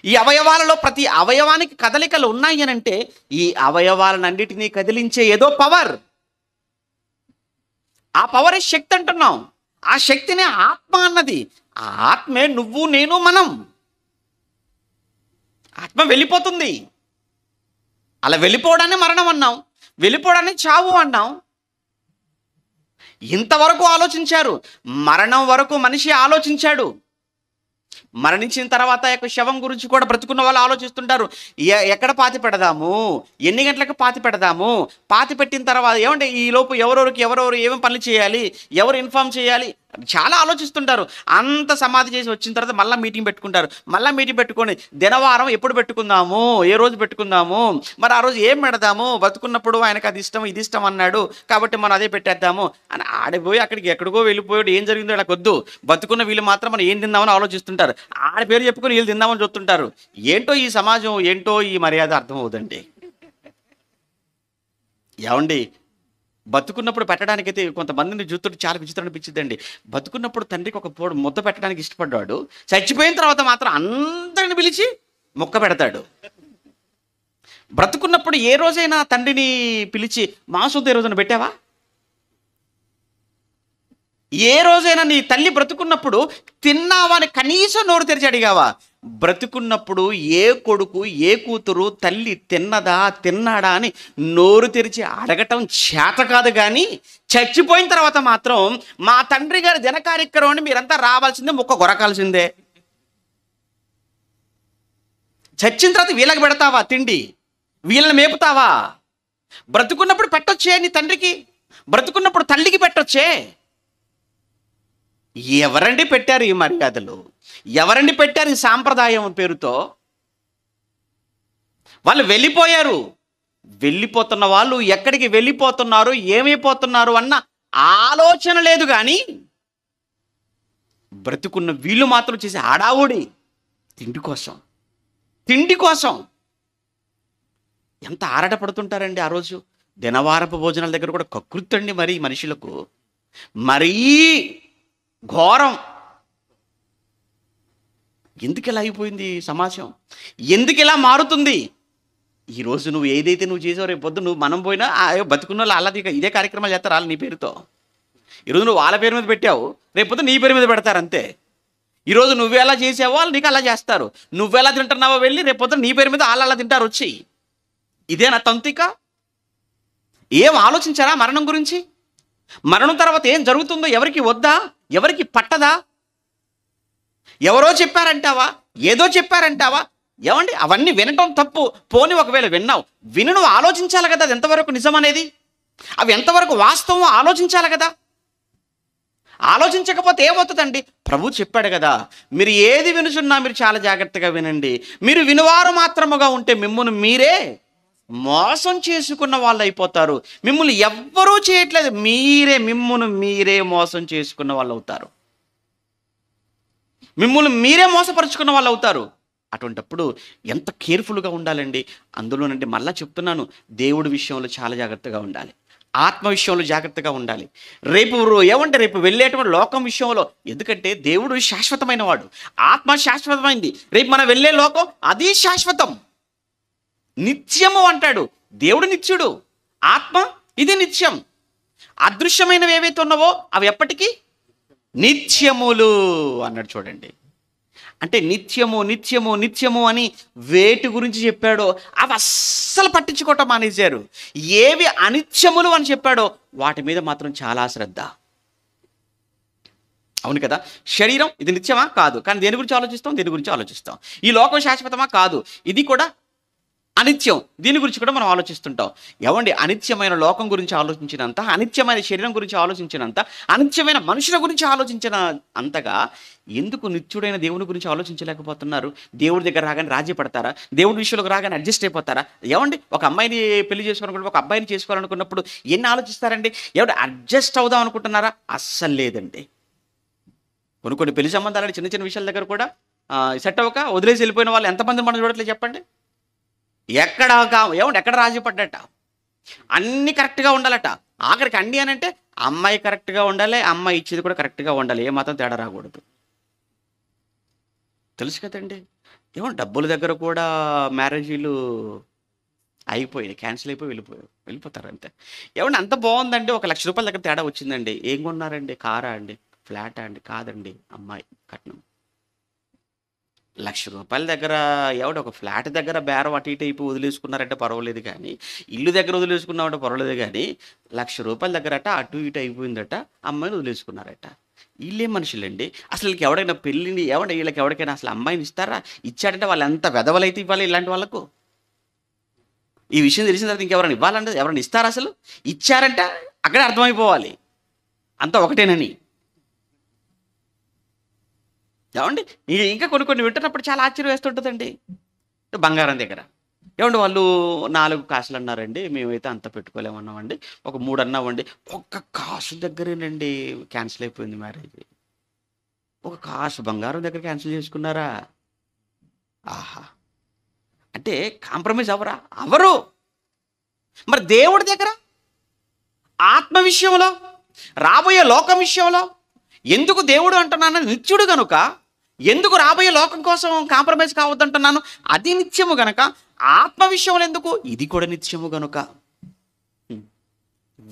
ఈ అవయవాలలో ప్రతి అవయవానికి కదలికలు ఉన్నాయి అని అంటే ఈ అవయవాలన్నిటినీ కదిలించే ఏదో పవర్. ఆ పవరే శక్తి అంటున్నాం. ఆ శక్తినే ఆత్మ అన్నది. ఆ ఆత్మే నువ్వు, నేను, మనం. ఆత్మ వెళ్ళిపోతుంది. అలా వెళ్ళిపోవడాన్ని మరణం అన్నాం, వెళ్ళిపోవడాన్ని చావు అన్నాం. ఇంతవరకు ఆలోచించారు. మరణం వరకు మనిషి ఆలోచించాడు. మరణించిన తర్వాత యొక్క శవం గురించి కూడా బ్రతుకున్న వాళ్ళు ఆలోచిస్తుంటారు. ఎక్కడ పాతి పెడదాము, ఎన్ని గంటలకు పాతి పెడదాము, పాతి పెట్టిన తర్వాత ఏమంటే ఈ లోపు ఎవరెవరు ఏమేమి పనులు చేయాలి, ఎవరు ఇన్ఫార్మ్ చేయాలి, చాలా ఆలోచిస్తుంటారు. అంత సమాధి చేసి వచ్చిన తర్వాత మళ్ళీ మీటింగ్ పెట్టుకుంటారు. మళ్ళీ మీటింగ్ పెట్టుకొని దినవారం ఎప్పుడు పెట్టుకుందాము, ఏ రోజు పెట్టుకుందాము, మరి ఆ రోజు ఏం పెడదాము, బతుకున్నప్పుడు ఆయనకు అది ఇష్టం ఇది ఇష్టం అన్నాడు కాబట్టి మనం అదే పెట్టేద్దాము అని ఆడిపోయి అక్కడికి ఎక్కడికో వెళ్ళిపోయాడు. ఏం జరిగిందో అలా కొద్దు. బతుకున్న వీళ్ళు మాత్రం మనం ఏం తిందామని ఆలోచిస్తుంటారు. ఆడ పేరు చెప్పుకొని వీళ్ళు తిందామని చూస్తుంటారు. ఏంటో ఈ సమాజం, ఏంటో ఈ మర్యాద అర్థం అవుదండి. ఏమండి, బతుకున్నప్పుడు పెట్టడానికైతే కొంతమందిని చూస్తుంటే చాలా విచిత్రం అనిపించిందండి. బతుకున్నప్పుడు తండ్రికి ఒక ముద్ద పెట్టడానికి ఇష్టపడ్డాడు, చచ్చిపోయిన తర్వాత మాత్రం అందరిని పిలిచి మొక్క పెడతాడు. బ్రతుకున్నప్పుడు ఏ రోజైనా తండ్రిని పిలిచి మాంసంతో ఏ రోజైనా పెట్టావా? ఏ రోజైనా నీ తల్లి బ్రతుకున్నప్పుడు తిన్నావా అని కనీసం నోరు తెరిచి అడిగావా? బ్రతుకున్నప్పుడు ఏ కొడుకు ఏ కూతురు తల్లి తిన్నాడా అని నోరు తెరిచి అడగటం చేత కాదు. కానీ చచ్చిపోయిన తర్వాత మాత్రం మా తండ్రి గారి దిన కార్యక్రమాన్ని మీరంతా రావాల్సిందే, ముక్క కొరకాల్సిందే. చచ్చిన తర్వాత వీళ్ళకి పెడతావా తిండి, వీళ్ళని మేపుతావా? బ్రతుకున్నప్పుడు పెట్టొచ్చే నీ తండ్రికి, బ్రతుకున్నప్పుడు తల్లికి పెట్టొచ్చే. ఎవరండి పెట్టారు ఈ మర్యాదలు? ఎవరండి పెట్టారు ఈ సాంప్రదాయం పేరుతో? వాళ్ళు వెళ్ళిపోయారు. వెళ్ళిపోతున్న వాళ్ళు ఎక్కడికి వెళ్ళిపోతున్నారు, ఏమైపోతున్నారు అన్న ఆలోచన లేదు. కానీ బ్రతుకున్న వీళ్ళు మాత్రం చేసే హడావుడి తిండి కోసం ఎంత ఆరాటపడుతుంటారండి. ఆ రోజు దినవారపు భోజనాల దగ్గర కూడా కకృతండి మరి మనుషులకు. మరీ ఘోరం. ఎందుకు ఇలా అయిపోయింది సమాజం? ఎందుకు ఇలా మారుతుంది? ఈరోజు నువ్వు ఏదైతే నువ్వు చేసావు, రేపు పొద్దు మనం పోయినా బతుకున్న వాళ్ళు అలా ఇదే కార్యక్రమాలు చేస్తారు వాళ్ళు నీ పేరుతో. ఈరోజు నువ్వు వాళ్ళ పేరు మీద పెట్టావు, రేపు పొద్దు నీ పేరు మీద పెడతారు అంతే. ఈరోజు నువ్వెలా చేసావో వాళ్ళు నీకు అలా చేస్తారు. నువ్వెలా తింటున్నావో వెళ్ళి రేపు పొద్దు నీ పేరు మీద వాళ్ళు అలా తింటారు వచ్చి. ఇదేనా తంతిక? ఏం ఆలోచించారా మరణం గురించి? మరణం తర్వాత ఏం జరుగుతుందో ఎవరికి వద్దా, ఎవరికి పట్టదా? ఎవరో చెప్పారంటావా, ఏదో చెప్పారంటావా? ఏమండి, అవన్నీ వినటం తప్పు. పోనీ ఒకవేళ విన్నావు, నువ్వు ఆలోచించాలి కదా, అది ఎంతవరకు నిజం అనేది, అవి ఎంతవరకు వాస్తవం ఆలోచించాలి కదా. ఆలోచించకపోతే ఏమవుతుందండి? ప్రభు చెప్పాడు కదా, మీరు ఏది వినుచున్నా మీరు చాలా జాగ్రత్తగా వినండి. మీరు వినువారు మాత్రముగా ఉంటే మిమ్మును మీరే మోసం చేసుకున్న వాళ్ళు అయిపోతారు. మిమ్మల్ని ఎవ్వరూ చేయట్లేదు, మిమ్మును మీరే మోసం చేసుకున్న వాళ్ళు అవుతారు. మిమ్మల్ని మీరే మోసపరుచుకున్న వాళ్ళు అవుతారు. అటువంటప్పుడు ఎంత కేర్ఫుల్గా ఉండాలండి. అందులోనండి మళ్ళా చెప్తున్నాను, దేవుడి విషయంలో చాలా జాగ్రత్తగా ఉండాలి, ఆత్మ విషయంలో జాగ్రత్తగా ఉండాలి. రేపు వెళ్ళేటువంటి లోకం విషయంలో, ఎందుకంటే దేవుడు శాశ్వతమైన వాడు, ఆత్మ శాశ్వతమైంది. రేపు మనం వెళ్ళే లోకం అది శాశ్వతం, నిత్యము అంటాడు. దేవుడు నిత్యుడు, ఆత్మ ఇది నిత్యం. అదృశ్యమైనవి ఏవైతే ఉన్నావో అవి ఎప్పటికీ నిత్యములు అన్నాడు. చూడండి, అంటే నిత్యము నిత్యము నిత్యము అని వేటి గురించి చెప్పాడో అవి అస్సలు పట్టించుకోవటం మానేశారు. ఏవి అనిత్యములు అని చెప్పాడో వాటి మీద మాత్రం చాలా శ్రద్ధ. అవును కదా, శరీరం ఇది నిత్యమా? కాదు. కానీ దేని గురించి ఆలోచిస్తాం? ఈ లోకం శాశ్వతమా? కాదు. ఇది కూడా అనిత్యం, దీని గురించి కూడా మనం ఆలోచిస్తుంటాం. ఏమండి, అనిత్యమైన లోకం గురించి ఆలోచించినంత, అనిత్యమైన శరీరం గురించి ఆలోచించినంత, అనిత్యమైన మనుషుల గురించి ఆలోచించిన అంతగా ఎందుకు నిత్యుడైన దేవుని గురించి ఆలోచించలేకపోతున్నారు? దేవుడి దగ్గర రాగానే రాజీ పడతారా? దేవుడి విషయంలోకి రాగానే అడ్జస్ట్ అయిపోతారా? ఏమండి, ఒక అమ్మాయిని పెళ్లి చేసుకోవాలనుకుంటే, ఒక అబ్బాయిని చేసుకోవాలనుకున్నప్పుడు ఎన్ని ఆలోచిస్తారండి? ఏమంటే అడ్జస్ట్ అవుదాం అనుకుంటున్నారా? అస్సలు లేదండి. కొన్ని పెళ్లి సంబంధాలని చిన్న చిన్న విషయాల దగ్గర కూడా సెట్ అవ్వక వదిలేసి వెళ్ళిపోయిన వాళ్ళు ఎంతమంది మనం చూడట్లేదు చెప్పండి. ఎక్కడ రాజీ పడ్డట? అన్నీ కరెక్ట్గా ఉండాలట. ఆఖరికి అండి అని అంటే అమ్మాయి కరెక్ట్గా ఉండాలి, అమ్మాయి ఇచ్చేది కూడా కరెక్ట్గా ఉండాలి, ఏ మాత్రం తేడా రాకూడదు. తెలుసు కదండి. డబ్బుల దగ్గర కూడా మ్యారేజీలు అయిపోయాయి, క్యాన్సిల్ అయిపోయి వెళ్ళిపోతారు అంతే. అంత బాగుందండి, ₹1,00,000 దగ్గర తేడా వచ్చిందండి. ఏం కొన్నారండి? కారా అండి? ఫ్లాటా అండి? కాదండి, అమ్మాయి కట్నం. ₹1,00,000 దగ్గర ఒక ఫ్లాట్ దగ్గర బేరం అటు ఇటు అయిపోయి వదిలేసుకున్నారంటే పర్వాలేదు, కానీ ఇల్లు దగ్గర వదిలేసుకున్నామంటే పర్వాలేదు, కానీ ₹1,00,000 దగ్గరట అటు ఇటు అయిపోయిందట, అమ్మాయిని వదిలేసుకున్నారట. వీళ్ళే మనుషులండి. అసలు వీళ్ళకి ఎవడైనా పెళ్ళిని వీళ్ళకి ఎవరికైనా అసలు అమ్మాయిని ఇస్తారా? ఇచ్చాడంటే వాళ్ళు ఎంత వెధవలైతే ఇవ్వాలి ఇలాంటి వాళ్ళకు? ఈ విషయం తెలిసిన తర్వాత ఇంకెవరైనా ఇవ్వాలంటే ఎవరైనా ఇస్తారా? అసలు ఇచ్చారంటే అక్కడే అర్థమైపోవాలి అంతా ఒకటేనని. ఏమండి, ఇంకా కొన్ని వింటున్నప్పుడు చాలా ఆశ్చర్యం వేస్తుంటుందండి. బంగారం దగ్గర వాళ్ళు 4 కాసులు అన్నారండి, మేమైతే అంత పెట్టుకోలేమన్నామండి, ఒక 3 అన్నామండి. ఒక్క కాసు దగ్గరేనండి క్యాన్సిల్ అయిపోయింది మ్యారేజ్. ఒక కాసు బంగారం దగ్గర క్యాన్సిల్ చేసుకున్నారా? ఆహా, అంటే కాంప్రమైజ్ అవరు. మరి దేవుడి దగ్గర ఆత్మ విషయంలో, రాబోయే లోకం విషయంలో ఎందుకు దేవుడు అంటున్నాను? నిత్యుడు గనుక. ఎందుకు రాబోయే లోకం కోసం కాంప్రమైజ్ కావద్దంటున్నాను? అది నిత్యము గనక. ఆత్మ విషయంలో ఎందుకు? ఇది కూడా నిత్యము గనుక.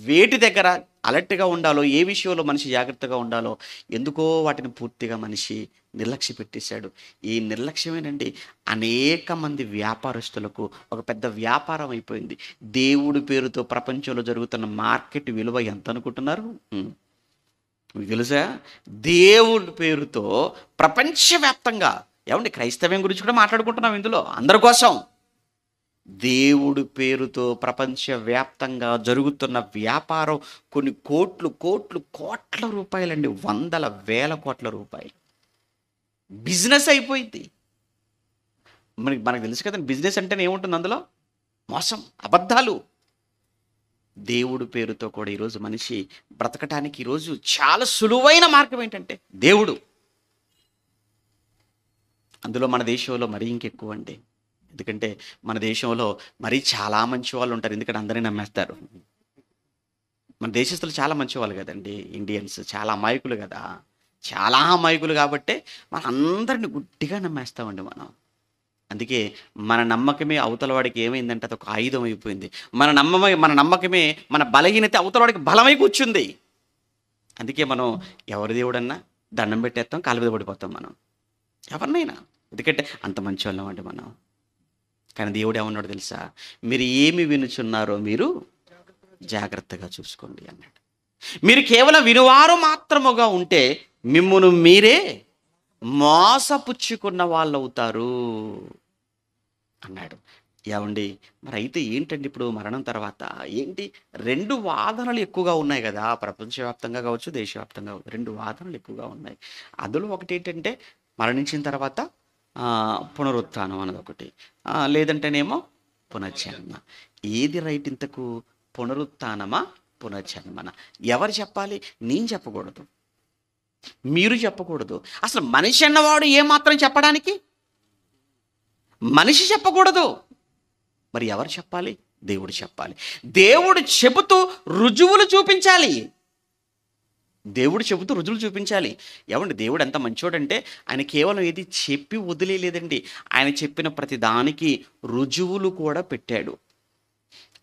వేటి దగ్గర అలర్ట్గా ఉండాలో, ఏ విషయంలో మనిషి జాగ్రత్తగా ఉండాలో, ఎందుకో వాటిని పూర్తిగా మనిషి నిర్లక్ష్య పెట్టేశాడు. ఈ నిర్లక్ష్యమేనండి అనేక మంది వ్యాపారస్తులకు ఒక పెద్ద వ్యాపారం అయిపోయింది. దేవుడి పేరుతో ప్రపంచంలో జరుగుతున్న మార్కెట్ విలువ ఎంత అనుకుంటున్నారు? మీకు తెలుసా? దేవుడి పేరుతో ప్రపంచవ్యాప్తంగా, క్రైస్తవ్యం గురించి కూడా మాట్లాడుకుంటున్నాం ఇందులో అందరి కోసం. దేవుడి పేరుతో ప్రపంచవ్యాప్తంగా జరుగుతున్న వ్యాపారం కొన్ని కోట్ల రూపాయలండి, వందల వేల కోట్ల రూపాయలు బిజినెస్ అయిపోయింది. మనకు తెలుసు కదండి, బిజినెస్ అంటేనే ఏముంటుంది అందులో? మోసం, అబద్ధాలు. దేవుడి పేరుతో కూడా ఈరోజు మనిషి బ్రతకటానికి ఈరోజు చాలా సులువైన మార్గం ఏంటంటే దేవుడు. అందులో మన దేశంలో మరీ ఇంకెక్కువ అండి. ఎందుకంటే మన దేశంలో మరీ చాలా మంచి వాళ్ళు ఉంటారు, ఎందుకంటే అందరినీ నమ్మేస్తారు. మన దేశస్తులు చాలా మంచి వాళ్ళు కదండి, ఇండియన్స్ చాలా అమాయకులు కదా, చాలా అమాయకులు కాబట్టే మన అందరిని గుడ్డిగా నమ్మేస్తామండి మనం. అందుకే మన నమ్మకమే అవతలవాడికి ఏమైందంటే అది ఒక ఆయుధం అయిపోయింది. మన నమ్మకమే మన బలహీనత అవతలవాడికి బలమై కూర్చుంది. అందుకే మనం ఎవరి దేవుడన్నా దండం పెట్టేస్తాం, కాలు మీద పడిపోతాం మనం ఎవరినైనా, ఎందుకంటే అంత మంచి వాళ్ళం అండి మనం. కానీ దేవుడు ఏమన్నాడు తెలుసా? మీరు ఏమి వినుచున్నారో మీరు జాగ్రత్తగా చూసుకోండి అన్నాడు. మీరు కేవలం వినువారు మాత్రముగా ఉంటే మిమ్మును మీరే మోసపుచ్చుకున్న వాళ్ళు అవుతారు అన్నాడు. ఏమండి, మరి అయితే ఏంటండి ఇప్పుడు మరణం తర్వాత ఏంటి? రెండు వాదనలు ఎక్కువగా ఉన్నాయి కదా, ప్రపంచవ్యాప్తంగా కావచ్చు, దేశవ్యాప్తంగా కావచ్చు. రెండు వాదనలు ఎక్కువగా ఉన్నాయి. అందులో ఒకటి ఏంటంటే మరణించిన తర్వాత పునరుత్థానం అన్నది ఒకటి, లేదంటేనేమో పునర్జన్మ. ఏది రైట్ ఇంతకు? పునరుత్థానమా పునర్జన్మన? ఎవరు చెప్పాలి? నేను చెప్పకూడదు, మీరు చెప్పకూడదు. అసలు మనిషి అన్నవాడు ఏమాత్రం చెప్పడానికి? మనిషి చెప్పకూడదు. మరి ఎవరు చెప్పాలి? దేవుడు చెప్పాలి. దేవుడు చెబుతూ రుజువులు చూపించాలి. దేవుడు చెబుతూ రుజువులు చూపించాలి. ఏమండి, దేవుడు ఎంత మంచోడంటే ఆయన కేవలం ఏది చెప్పి వదిలేలేదండి. ఆయన చెప్పిన ప్రతి దానికి రుజువులు కూడా పెట్టాడు.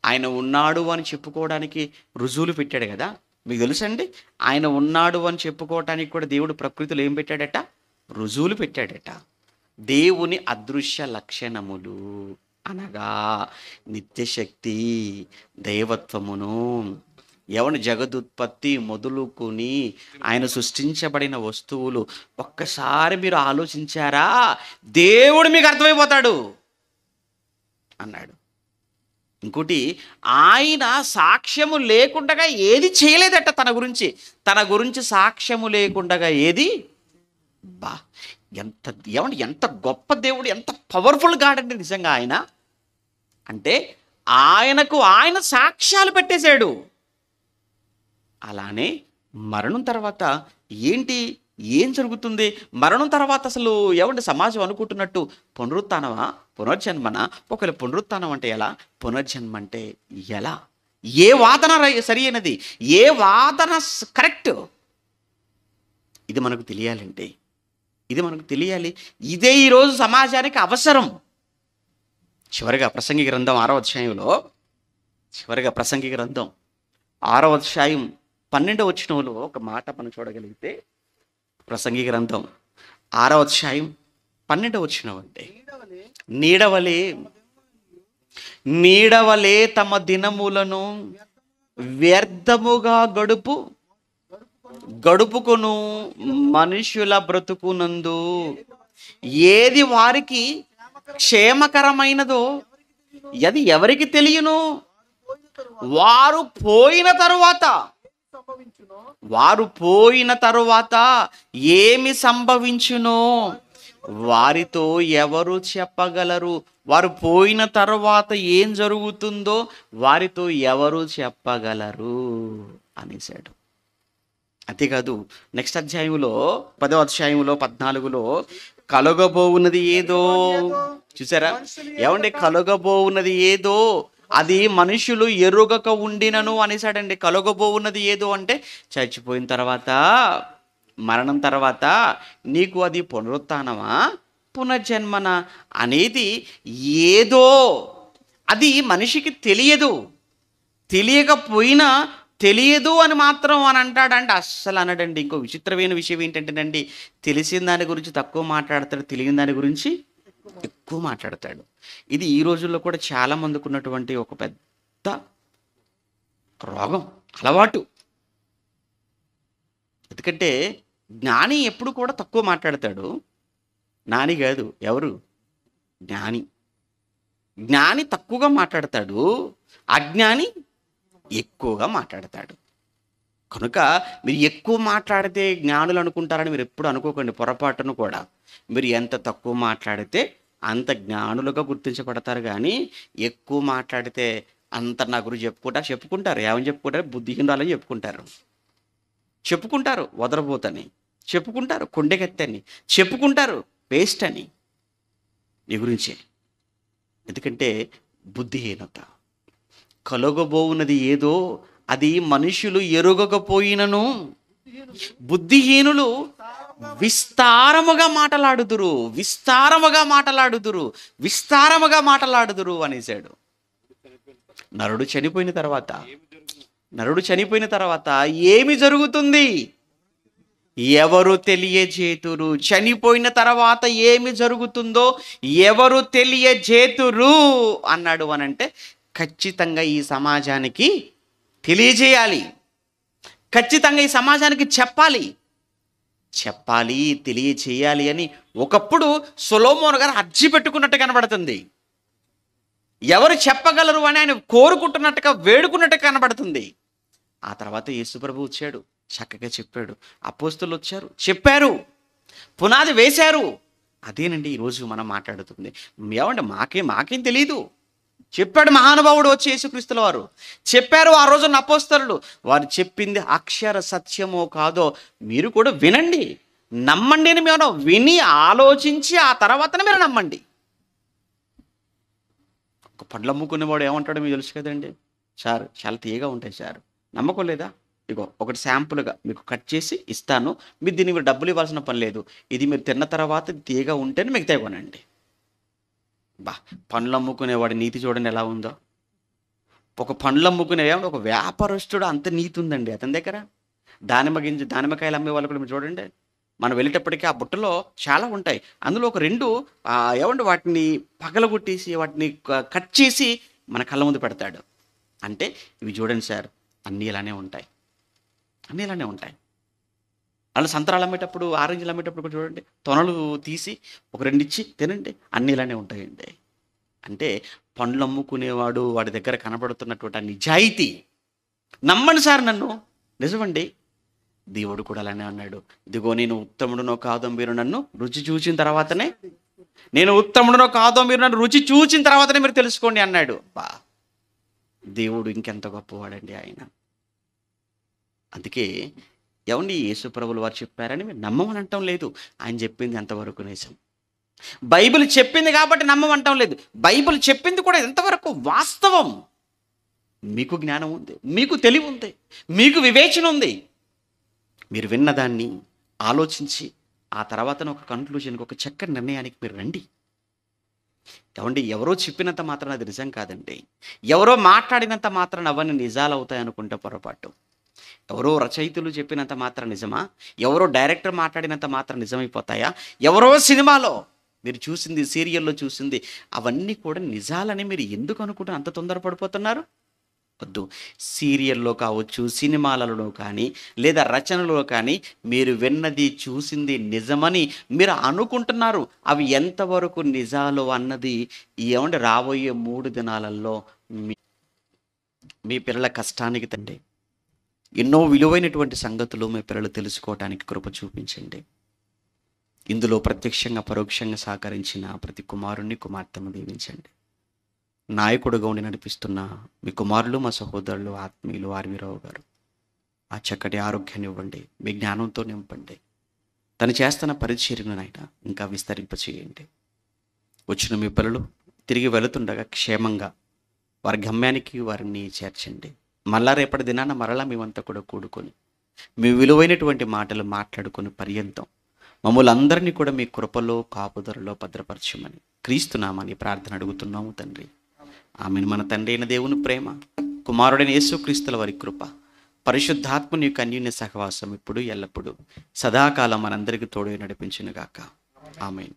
ఆయన ఉన్నాడు అని చెప్పుకోవడానికి రుజువులు పెట్టాడు కదా. మీకు తెలుసండి, ఆయన ఉన్నాడు అని చెప్పుకోవటానికి కూడా దేవుడు ప్రకృతిలో ఏం పెట్టాడట? రుజువులు పెట్టాడట. దేవుని అదృశ్య లక్షణములు అనగా నిత్యశక్తి, దైవత్వమును, ఎవని జగదుత్పత్తి మొదలుకొని ఆయన సృష్టించబడిన వస్తువులు ఒక్కసారి మీరు ఆలోచించారా? దేవుడు మీకు అర్థమైపోతాడు అన్నాడు. ఇంకోటి, ఆయన సాక్ష్యము లేకుండా ఏది చేయలేదట తన గురించి సాక్ష్యము లేకుండా ఏది. బా, ఎంత గొప్ప దేవుడు, ఎంత పవర్ఫుల్ గాడ్ అంటే నిజంగా ఆయన. అంటే ఆయన సాక్ష్యాలు పెట్టేశాడు. అలానే మరణం తర్వాత ఏం జరుగుతుంది? మరణం తర్వాత అసలు సమాజం అనుకుంటున్నట్టు పునరుత్థానమా పునర్జన్మన? ఒకవేళ పునరుత్థానం అంటే ఎలా, పునర్జన్మ అంటే ఎలా? ఏ వాదన సరి అయినది, ఏ వాదన కరెక్ట్? ఇది మనకు తెలియాలండి. తెలియాలి. ఇదే ఈరోజు సమాజానికి అవసరం. చివరిగా ప్రసంగి గ్రంథం 6వ అధ్యాయంలో, 6వ అధ్యాయం 12వ వచనంలో ఒక మాట మనం చూడగలిగితే, ప్రసంగి గ్రంథం 6వ అధ్యాయం 12వ వచనం అంటే, నీడవలే తమ దినములను వ్యర్థముగా గడుపుకొను మనుషుల బ్రతుకునందు ఏది వారికి క్షేమకరమైనదో అది ఎవరికి తెలియను? వారు పోయిన తరువాత ఏమి సంభవించునో వారితో ఎవరు చెప్పగలరు? వారు పోయిన తరువాత ఏం జరుగుతుందో వారితో ఎవరు చెప్పగలరు అనేసాడు. అంతేకాదు, నెక్స్ట్ అధ్యాయంలో 10వ అధ్యాయంలో 14లో కలగబోవున్నది ఏదో చూసారా? కలగబోవున్నది ఏదో అది మనుషులు ఎరుగక ఉండినను అనేసాడండి. కలగబోవున్నది ఏదో అంటే చచ్చిపోయిన తర్వాత, మరణం తర్వాత నీకు అది పునరుత్థానమా పునర్జన్మన అనేది ఏదో, అది మనిషికి తెలియకపోయినా తెలియదు అని మాత్రం అని అంటాడంటే అస్సలు అనడండి. ఇంకో విచిత్రమైన విషయం ఏంటంటేనండి, తెలిసిన దాని గురించి తక్కువ మాట్లాడతాడు, తెలియని దాని గురించి ఎక్కువ మాట్లాడతాడు. ఇది ఈ రోజుల్లో కూడా చాలా మందికి ఉన్నటువంటి ఒక పెద్ద రోగం, అలవాటు. ఎందుకంటే జ్ఞాని ఎప్పుడు కూడా తక్కువ మాట్లాడతాడు. జ్ఞాని కాదు, ఎవరు? జ్ఞాని తక్కువగా మాట్లాడతాడు, అజ్ఞాని ఎక్కువగా మాట్లాడతాడు. కనుక మీరు ఎక్కువ మాట్లాడితే జ్ఞానులు అనుకుంటారని మీరు ఎప్పుడు అనుకోకండి, పొరపాటును కూడా. మీరు ఎంత తక్కువ మాట్లాడితే అంత జ్ఞానులుగా గుర్తించబడతారు. కానీ ఎక్కువ మాట్లాడితే అంత నా గురించి చెప్పుకుంటారు. ఏమని చెప్పుకుంటారు? బుద్ధిహీనురాలని చెప్పుకుంటారు, వదరబోతని చెప్పుకుంటారు, కొండెగెత్తని చెప్పుకుంటారు, వేస్ట్ అని నీ గురించే. ఎందుకంటే బుద్ధిహీనత. కలగబోవున్నది ఏదో అది మనుషులు ఎరుగకపోయినను బుద్ధిహీనులు విస్తారముగా మాటలాడుదురు అనేసాడు. నరుడు చనిపోయిన తర్వాత ఏమి జరుగుతుంది? ఎవరు తెలియజేతురు? చనిపోయిన తర్వాత ఏమి జరుగుతుందో ఎవరు తెలియజేతురు అన్నాడు అనంటే, ఖచ్చితంగా ఈ సమాజానికి తెలియజేయాలి, ఖచ్చితంగా ఈ సమాజానికి చెప్పాలి, తెలియచేయాలి అని ఒకప్పుడు సొలొమోను గారు అర్జీ పెట్టుకున్నట్టు కనబడుతుంది. ఎవరు చెప్పగలరు అని ఆయన కోరుకుంటున్నట్టుగా, వేడుకున్నట్టుగా కనబడుతుంది. ఆ తర్వాత యేసుప్రభు వచ్చాడు, చక్కగా చెప్పాడు. అపోస్తలులు వచ్చారు, చెప్పారు, పునాది వేశారు. అదేనండి ఈరోజు మనం మాట్లాడుతుంది. ఏమంటే మాకేం తెలియదు. చెప్పాడు మహానుభావుడు వచ్చి యేసుక్రీస్తుల వారు చెప్పారు. ఆ రోజున అపోస్తలులు వారు చెప్పింది అక్షర సత్యమో కాదో మీరు కూడా వినండి, నమ్మండి అని మేము విని ఆలోచించి ఆ తర్వాతనే మీరు నమ్మండి. ఒక పండ్లు అమ్ముకునేవాడు ఏమంటాడో మీకు తెలుసు కదండి, సార్ చాలా తీయగా ఉంటాయి సార్, నమ్మకం లేదా? ఇగో ఒకటి శాంపుల్గా మీకు కట్ చేసి ఇస్తాను, మీరు దీన్ని మీరు డబ్బులు ఇవ్వాల్సిన పని లేదు, ఇది మీరు తిన్న తర్వాత తీయగా ఉంటేనే మిగతా కొనండి. పండ్లు అమ్ముకునేవాడి నీతి చూడండి ఎలా ఉందో. ఒక పండ్లు అమ్ముకునేవాడు, ఒక వ్యాపారస్తుడు అంత నీతి ఉందండి అతని దగ్గర. దానిమ్మకాయలు అమ్మే వాళ్ళు కూడా మీరు చూడండి, మనం వెళ్ళేటప్పటికీ ఆ బుట్టలో చాలా ఉంటాయి. అందులో ఒక 2 వాటిని పగలగొట్టేసి వాటిని కట్ చేసి మన కళ్ళ ముందు పెడతాడు. అంటే ఇవి చూడండి సార్, అన్నీ ఇలానే ఉంటాయి. అలా సంతరాలు అమ్మేటప్పుడు, ఆరెంజ్లు అమ్మేటప్పుడు కూడా చూడండి, తొనలు తీసి ఒక 2 ఇచ్చి తినండి, అన్నీ ఇలానే ఉంటాయండి. అంటే పండ్లు అమ్ముకునేవాడు వాడి దగ్గర కనబడుతున్నటువంటి ఆ నిజాయితీ, నమ్మండి సార్ నన్ను, నిజమండి. దేవుడు కూడా అలానే అన్నాడు, ఇదిగో నేను ఉత్తముడునో కాదో మీరు నన్ను రుచి చూచిన తర్వాతనే, మీరు తెలుసుకోండి అన్నాడు. దేవుడు ఇంకెంత గొప్పవాడండి ఆయన. అందుకే ఏమండి యేసుప్రభులు వారు చెప్పారని మీరు నమ్మమని అంటాం లేదు, ఆయన చెప్పింది ఎంతవరకు నిజం. బైబిల్ చెప్పింది కాబట్టి నమ్మమంటాం లేదు, బైబిల్ చెప్పింది కూడా ఎంతవరకు వాస్తవం. మీకు జ్ఞానం ఉంది, మీకు తెలివి ఉంది, మీకు వివేచన ఉంది. మీరు విన్నదాన్ని ఆలోచించి ఆ తర్వాత ఒక కన్క్లూజన్కి, ఒక చక్కటి నిర్ణయానికి మీరు రండి. ఏమండి ఎవరో చెప్పినంత మాత్రాన అది నిజం కాదండి. ఎవరో మాట్లాడినంత మాత్రాన అవన్నీ నిజాలు అవుతాయి అనుకుంటే పొరపాటు. ఎవరో రచయితలు చెప్పినంత మాత్రం నిజమా? ఎవరో డైరెక్టర్ మాట్లాడినంత మాత్రం నిజమైపోతాయా? ఎవరో సినిమాలో మీరు చూసింది, సీరియల్లో చూసింది అవన్నీ కూడా నిజాలని మీరు ఎందుకు అనుకుంటే అంత తొందరపడిపోతున్నారు? వద్దు. సీరియల్లో కావచ్చు, సినిమాలలో కానీ లేదా రచనలో కానీ మీరు విన్నది, చూసింది నిజమని మీరు అనుకుంటున్నారు. అవి ఎంతవరకు నిజాలు అన్నది రాబోయే 3 దినాలలో మీ పిల్లల కష్టానికి తండ్రి ఎన్నో విలువైనటువంటి సంగతులు మీ పిల్లలు తెలుసుకోవడానికి కృప చూపించండి. ఇందులో ప్రత్యక్షంగా పరోక్షంగా సహకరించిన ప్రతి కుమారుణ్ణి, కుమార్తెను దీవించండి. నాయకుడుగా ఉండి నడిపిస్తున్న మీ కుమారులు, మా సహోదరులు, ఆత్మీయులు ఆర్వీరావు గారు ఆ చక్కటి ఆరోగ్యాన్ని ఇవ్వండి, మీ జ్ఞానంతో నింపండి. తను చేస్తున్న పరిచర్యను నాయన ఇంకా విస్తరింపచేయండి. వచ్చిన మీ పిల్లలు తిరిగి వెళుతుండగా క్షేమంగా వారి గమ్యానికి వారిని చేర్చండి. మళ్ళా రేపటి దినాన మరలా మేమంతా కూడా కూడుకొని మీ విలువైనటువంటి మాటలు మాట్లాడుకుని పర్యంతం మమ్మల్ని అందరినీ కూడా మీ కృపలో, కాపుదలలో భద్రపరచమని క్రీస్తునామని ప్రార్థన అడుగుతున్నాము తండ్రి. ఆమెను. మన తండ్రి అయిన దేవుని ప్రేమ, కుమారుడైన యేసుక్రీస్తుల వారి కృప, పరిశుద్ధాత్మని యొక్క అన్యోన్య సహవాసం ఇప్పుడు ఎల్లప్పుడూ సదాకాలం మనందరికీ తోడు నడిపించునుగాక. ఆమేన్.